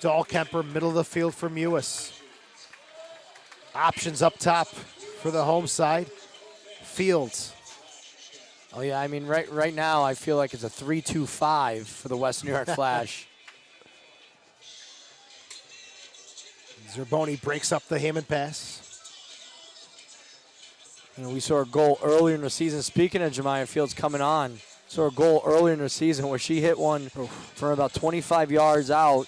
Dahlkemper, middle of the field for Mewis. Options up top for the home side. Fields. Oh, yeah, I mean, right now I feel like it's a 3-2-5 for the West New York Flash. Zerboni breaks up the Hammond pass. You know, we saw a goal earlier in the season. Speaking of Jemiah Fields coming on, saw a goal earlier in the season where she hit one from about 25 yards out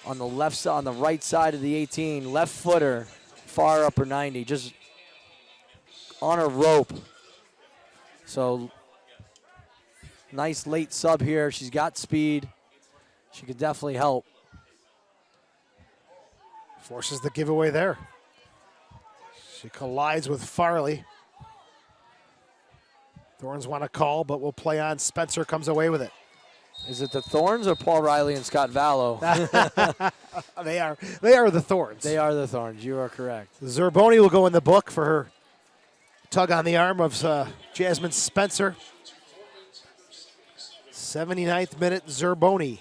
on the left side, on the right side of the 18, left footer, far upper 90, just on a rope. So nice late sub here. She's got speed. She could definitely help. Forces the giveaway there. She collides with Farley. Thorns want to call, but will play on. Spencer comes away with it. Is it the Thorns or Paul Riley and Scott Vallow? They are the Thorns. They are the Thorns. You are correct. Zerboni will go in the book for her tug on the arm of Jasmine Spencer. 79th minute, Zerboni.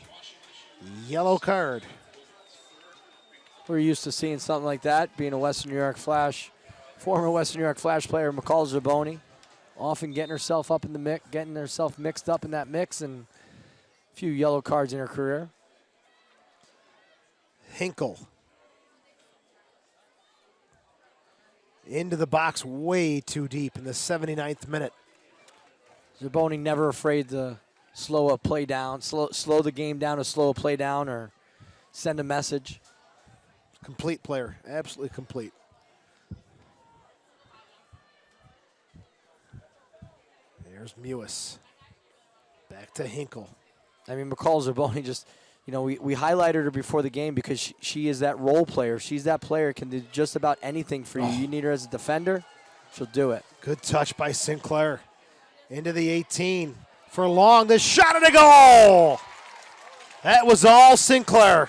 Yellow card. We're used to seeing something like that, being a Western New York Flash, former Western New York Flash player, McCall Zerboni, often getting herself up in the mix, getting herself mixed up in that mix, and a few yellow cards in her career. Hinkle. Into the box way too deep in the 79th minute. Zerboni never afraid to slow a play down, slow the game down to slow a play down or send a message. Complete player, absolutely complete. There's Mewis. Back to Hinkle. I mean, McCall Zerboni just, we highlighted her before the game because she is that role player. She's that player, can do just about anything for you. You need her as a defender, she'll do it. Good touch by Sinclair. Into the 18. For Long, the shot and a goal! That was all Sinclair.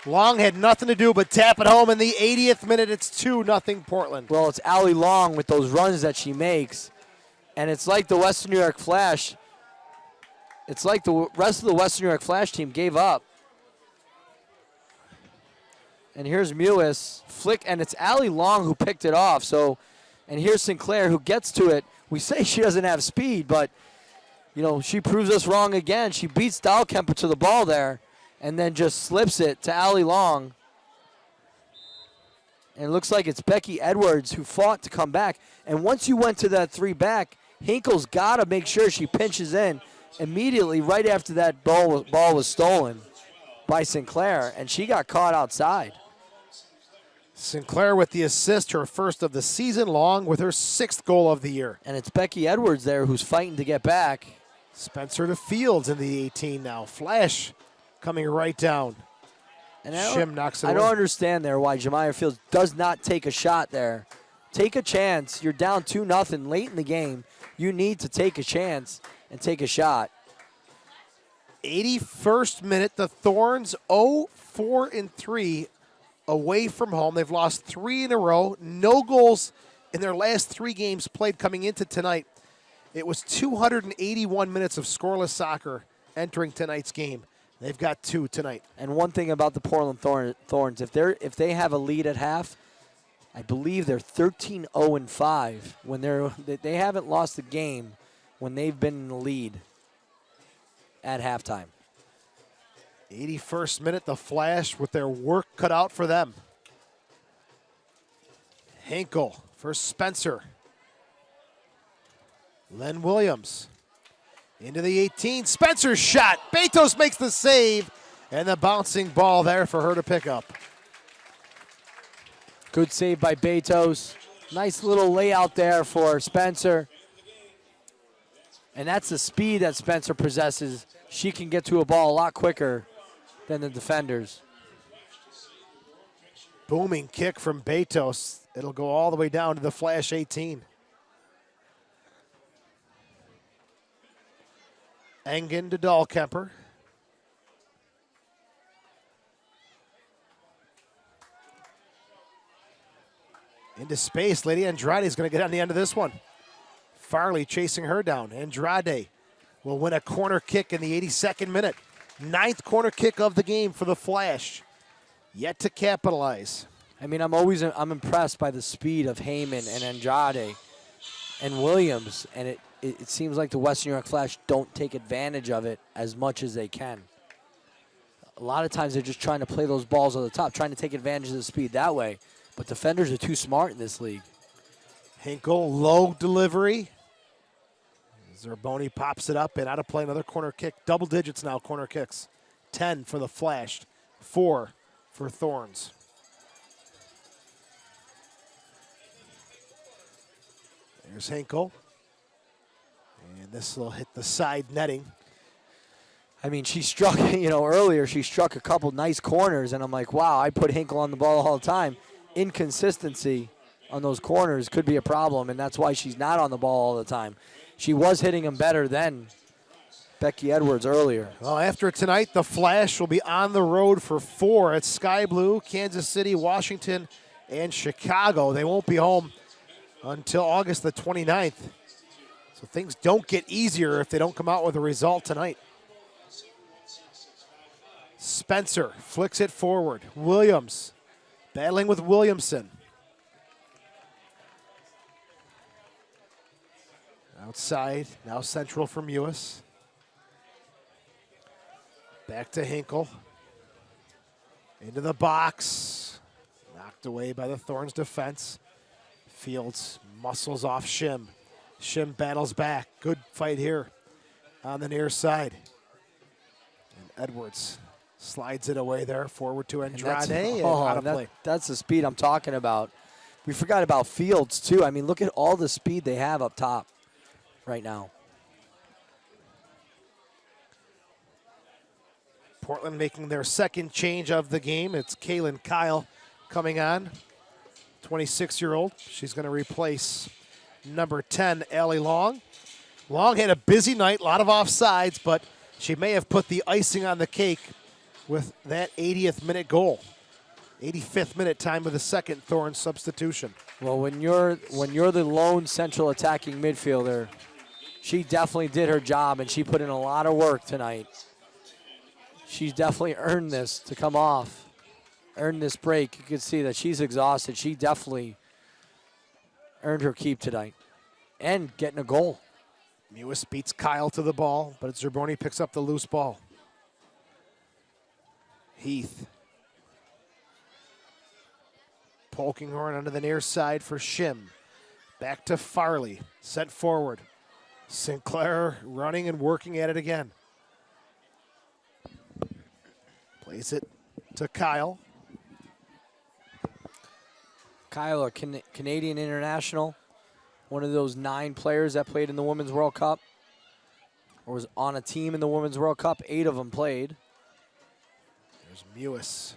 Long had nothing to do but tap it home in the 80th minute. It's 2-0 Portland. Well, it's Allie Long with those runs that she makes. And it's like the Western New York Flash. It's like the rest of the Western New York Flash team gave up. And here's Mewis. Flick, and it's Allie Long who picked it off. So, and here's Sinclair who gets to it. We say she doesn't have speed, but, she proves us wrong again. She beats Dahlkemper to the ball there and then just slips it to Allie Long. And it looks like it's Becky Edwards who fought to come back. And once you went to that 3 back, Hinkle's got to make sure she pinches in immediately right after that ball was stolen by Sinclair, and she got caught outside. Sinclair with the assist, her first of the season, Long with her 6th goal of the year. And it's Becky Edwards there who's fighting to get back. Spencer to Fields in the 18 now. Flash coming right down. And Shim knocks it I away. don't understand there why Jemiah Fields does not take a shot there. Take a chance. You're down 2-0 late in the game. You need to take a chance and take a shot. 81st minute, the Thorns 0-4-3 away from home. They've lost 3 in a row. No goals in their last 3 games played coming into tonight. It was 281 minutes of scoreless soccer entering tonight's game. They've got 2 tonight. And one thing about the Portland Thorns, if they have a lead at half, I believe they're 13-0-5 when they haven't lost a game when they've been in the lead at halftime. 81st minute, the Flash with their work cut out for them. Hinkle for Spencer. Len Williams into the 18. Spencer's shot. Betos makes the save, and the bouncing ball there for her to pick up. Good save by Betos. Nice little layout there for Spencer. And that's the speed that Spencer possesses. She can get to a ball a lot quicker than the defenders. Booming kick from Betos. It'll go all the way down to the Flash 18. Engen to Dahlkemper. Into space. Lady Andrade is going to get on the end of this one. Farley chasing her down. Andrade will win a corner kick in the 82nd minute. 9th corner kick of the game for the Flash. Yet to capitalize. I mean, I'm impressed by the speed of Heyman and Andrade and Williams, and it seems like the Western New York Flash don't take advantage of it as much as they can. A lot of times they're just trying to play those balls on the top, trying to take advantage of the speed that way. But defenders are too smart in this league. Hinkle, low delivery. Zerboni pops it up and out of play, another corner kick. Double digits now, corner kicks. 10 for the Flash, 4 for Thorns. There's Hinkle. And this will hit the side netting. I mean, she struck, earlier she struck a couple nice corners, and I'm like, wow, I put Hinkle on the ball all the time. Inconsistency on those corners could be a problem, and that's why she's not on the ball all the time. She was hitting them better then. Becky Edwards earlier. Well, after tonight, the Flash will be on the road for 4 at Sky Blue, Kansas City, Washington, and Chicago. They won't be home until August the 29th. So things don't get easier if they don't come out with a result tonight. Spencer flicks it forward. Williams battling with Williamson. Outside, now central for Mewis. Back to Hinkle. Into the box. Knocked away by the Thorns defense. Fields muscles off Shim. Shim battles back. Good fight here on the near side. And Edwards slides it away there. Forward to Andrade. And out of play. That's the speed I'm talking about. We forgot about Fields, too. I mean, look at all the speed they have up top right now. Portland making their second change of the game. It's Kaylin Kyle coming on, 26-year-old. She's going to replace number 10, Allie Long. Long had a busy night, a lot of offsides, but she may have put the icing on the cake with that 80th minute goal. 85th minute time of the second Thorns substitution. Well, when you're the lone central attacking midfielder, she definitely did her job, and she put in a lot of work tonight. She's definitely earned this to come off, earned this break. You can see that she's exhausted. She definitely earned her keep tonight and getting a goal. Mewis beats Kyle to the ball, but Zerboni picks up the loose ball. Heath. Polkinghorn onto the near side for Shim. Back to Farley, sent forward. Sinclair running and working at it again. Plays it to Kyle. Kyle, a Canadian international, one of those 9 players that played in the Women's World Cup, or was on a team in the Women's World Cup. 8 of them played. There's Mewis.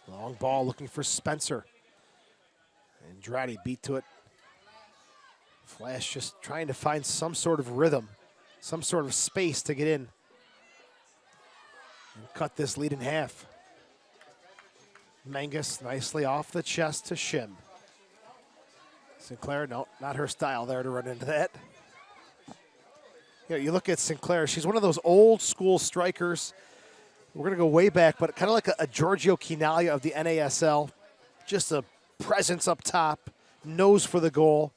Long ball looking for Spencer. Andrade beat to it. Flash just trying to find some sort of rhythm, some sort of space to get in and cut this lead in half. Mangus nicely off the chest to Shim. Sinclair, no, not her style there to run into that. You know, you look at Sinclair, she's one of those old school strikers. We're going to go way back, but kind of like a Giorgio Chinaglia of the NASL. Just a presence up top, nose for the goal,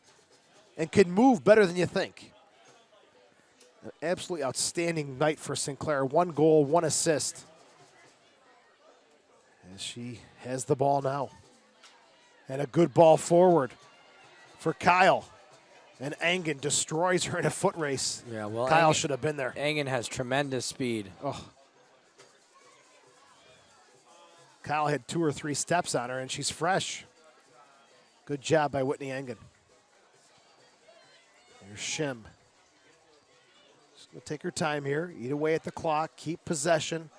and can move better than you think. An absolutely outstanding night for Sinclair. 1 goal, 1 assist. As she has the ball now. And a good ball forward for Kyle. And Engen destroys her in a foot race. Yeah, well, Kyle should have been there. Engen has tremendous speed. Oh. Kyle had 2 or 3 steps on her, and she's fresh. Good job by Whitney Engen. Here's Shim. Just going to take her time here, eat away at the clock, keep possession.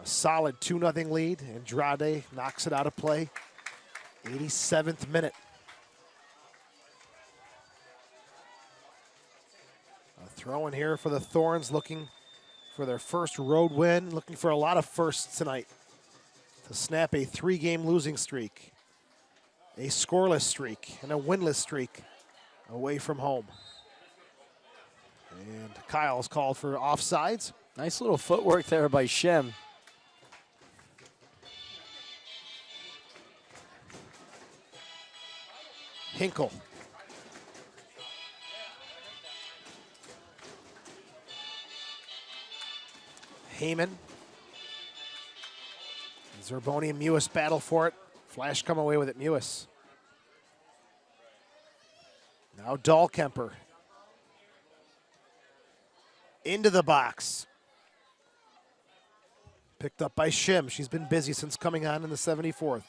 A solid 2-0 lead. Andrade knocks it out of play. 87th minute. A throw in here for the Thorns, looking for their first road win, looking for a lot of firsts tonight to snap a 3-game losing streak, a scoreless streak, and a winless streak away from home. And Kyle's called for offsides. Nice little footwork there by Shim. Hinkle. Heyman. Zerboni and Mewis battle for it. Flash come away with it, Mewis. Now Dahlkemper. Into the box. Picked up by Shim. She's been busy since coming on in the 74th.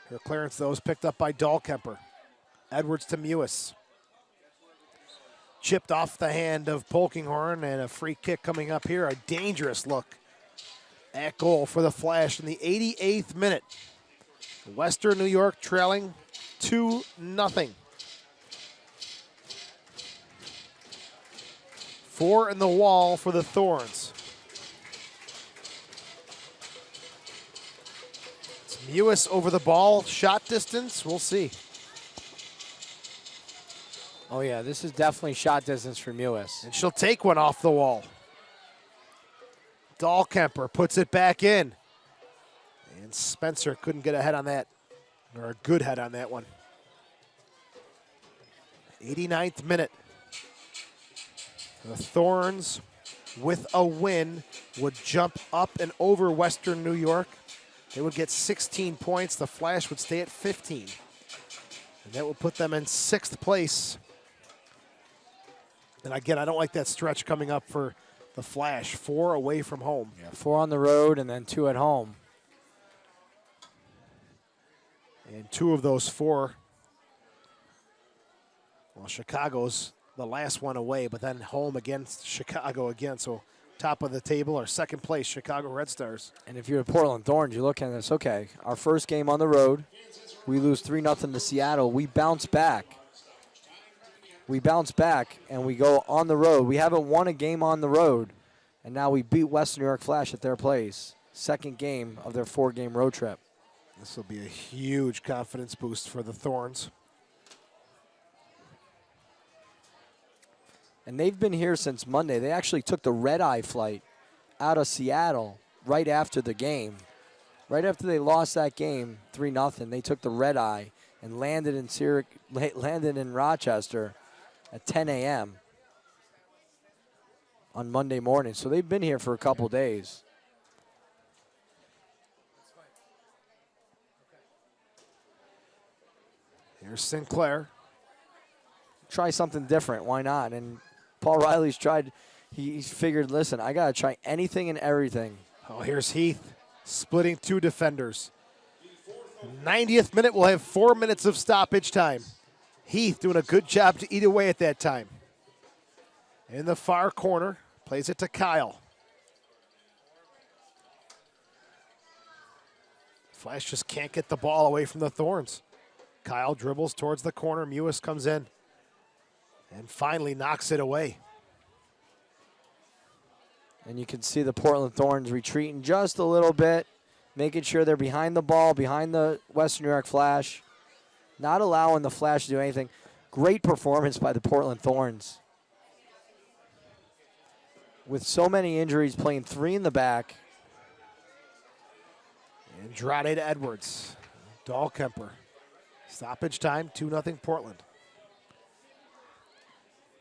Her clearance, though, is picked up by Dahlkemper. Edwards to Mewis. Chipped off the hand of Polkinghorn, and a free kick coming up here. A dangerous look at goal for the Flash in the 88th minute. Western New York trailing 2-0. 4 in the wall for the Thorns. It's Mewis over the ball. Shot distance, we'll see. Oh, yeah, this is definitely shot distance for Mewis. And she'll take one off the wall. Dahlkemper puts it back in. And Spencer couldn't get a head on that, or a good head on that one. 89th minute. The Thorns, with a win, would jump up and over Western New York. They would get 16 points. The Flash would stay at 15. And that would put them in 6th place. And again, I don't like that stretch coming up for the Flash. 4 away from home. Yeah, 4 on the road and then 2 at home. And 2 of those 4, well, Chicago's the last one away, but then home against Chicago again. So top of the table or second place, Chicago Red Stars. And if you're at Portland Thorns, you look at this, okay, our first game on the road, we lose 3-0 to Seattle. We bounce back. We bounce back and we go on the road. We haven't won a game on the road, and now we beat Western New York Flash at their place. Second game of their 4-game road trip. This will be a huge confidence boost for the Thorns. And they've been here since Monday. They actually took the red-eye flight out of Seattle right after the game. Right after they lost that game, 3-0, they took the red-eye and landed in Rochester at 10 a.m. on Monday morning. So they've been here for a couple days. Here's Sinclair. Try something different. Why not? And Paul Riley's tried. He figured, listen, I got to try anything and everything. Oh, here's Heath splitting 2 defenders. 90th minute, we'll have 4 minutes of stoppage time. Heath doing a good job to eat away at that time. In the far corner, plays it to Kyle. Flash just can't get the ball away from the Thorns. Kyle dribbles towards the corner. Mewis comes in and finally knocks it away. And you can see the Portland Thorns retreating just a little bit, making sure they're behind the ball, behind the Western New York Flash, not allowing the Flash to do anything. Great performance by the Portland Thorns. With so many injuries, playing 3 in the back. Andrade to Edwards. Dahlkemper. Stoppage time, 2-0 Portland.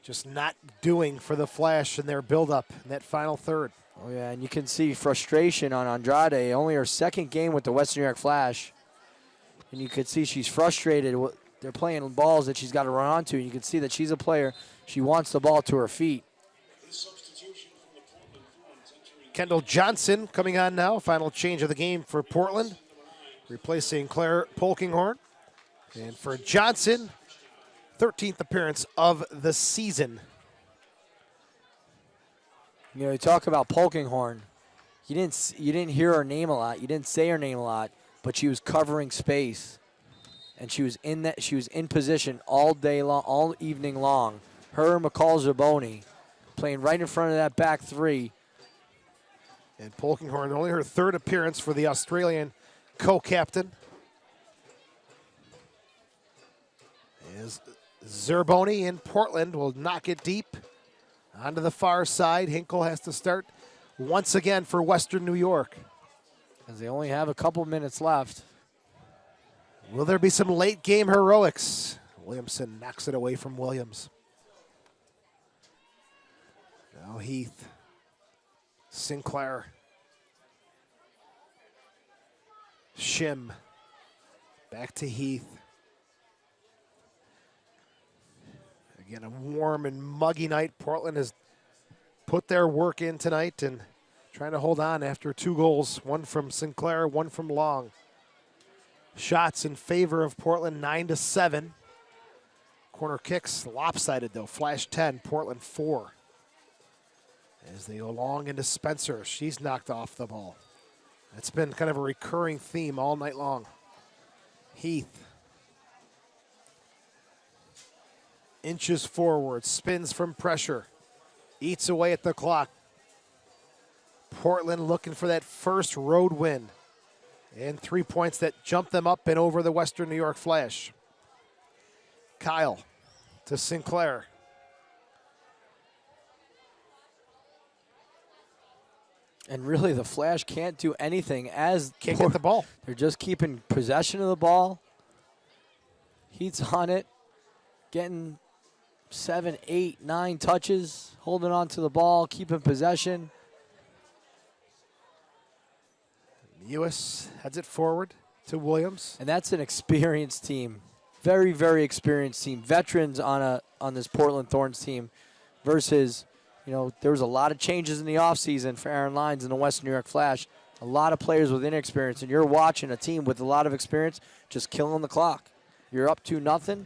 Just not doing for the Flash in their buildup in that final third. Oh, yeah, and you can see frustration on Andrade. Only her second game with the Western New York Flash. And you could see she's frustrated. They're playing balls that she's got to run onto. And you can see that she's a player. She wants the ball to her feet. Kendall Johnson coming on now. Final change of the game for Portland. Replacing Claire Polkinghorn. And for Johnson, 13th appearance of the season. You know, you talk about Polkinghorn. You didn't hear her name a lot. You didn't say her name a lot, but she was covering space, and she was in position all day long, all evening long. Her and McCall Zaboni playing right in front of that back 3. And Polkinghorn, only her 3rd appearance for the Australian co-captain. As Zerboni in Portland will knock it deep onto the far side. Hinkle has to start once again for Western New York. As they only have a couple minutes left. Will there be some late game heroics? Williamson knocks it away from Williams. Now Heath. Sinclair. Shim. Back to Heath. Again, a warm and muggy night. Portland has put their work in tonight and trying to hold on after 2 goals. One from Sinclair, one from Long. Shots in favor of Portland, 9-7. Corner kicks, lopsided though. Flash 10, Portland 4. As they go long into Spencer, she's knocked off the ball. That's been kind of a recurring theme all night long. Heath. Inches forward, spins from pressure. eats away at the clock. Portland looking for that first road win and 3 points that jump them up and over the Western New York Flash. Kyle to Sinclair. And really, the Flash can't do anything as Can't get the ball. They're just keeping possession of the ball. Heat's on it, getting 7, 8, 9 touches, holding on to the ball, keeping possession. Lewis heads it forward to Williams. And that's an experienced team. Very, very experienced team. Veterans on this Portland Thorns team versus, there was a lot of changes in the offseason for Aaron Lyons in the Western New York Flash. A lot of players with inexperience, and you're watching a team with a lot of experience just killing the clock. You're up 2-0.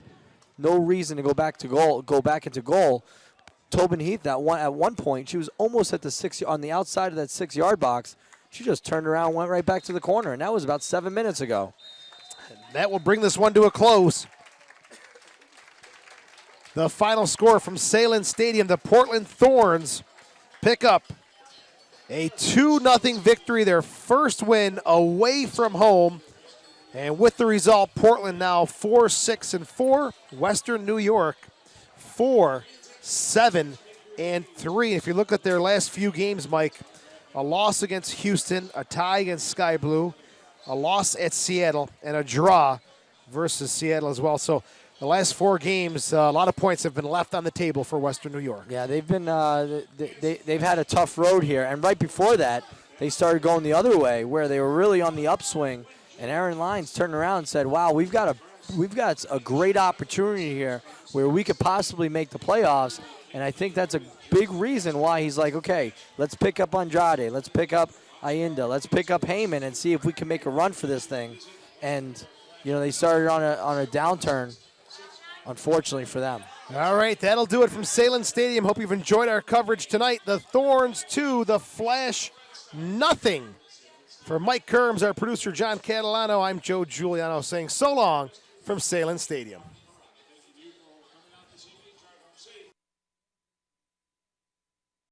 No reason to go back into goal. Tobin Heath at one point, she was almost at the on the outside of that 6-yard box. She just turned around and went right back to the corner, and that was about 7 minutes ago. That will bring this one to a close. The final score from Sahlen Stadium, the Portland Thorns pick up a 2-0 victory, their first win away from home. And with the result, Portland now 4-6-4, Western New York 4-7-3. If you look at their last few games, Mike, a loss against Houston, a tie against Sky Blue, a loss at Seattle, and a draw versus Seattle as well. So the last 4 games, a lot of points have been left on the table for Western New York. Yeah, they've been they've had a tough road here, and right before that, they started going the other way, where they were really on the upswing. And Aaron Lyons turned around and said, "Wow, we've got a great opportunity here where we could possibly make the playoffs." And I think that's a big reason why he's like, "Okay, let's pick up Andrade, let's pick up Ayinda, let's pick up Heyman, and see if we can make a run for this thing." And they started on a downturn, unfortunately for them. All right, that'll do it from Sahlen Stadium. Hope you've enjoyed our coverage tonight. The Thorns 2, the Flash 0. For Mike Kerms, our producer John Catalano, I'm Joe Giuliano saying so long from Sahlen Stadium.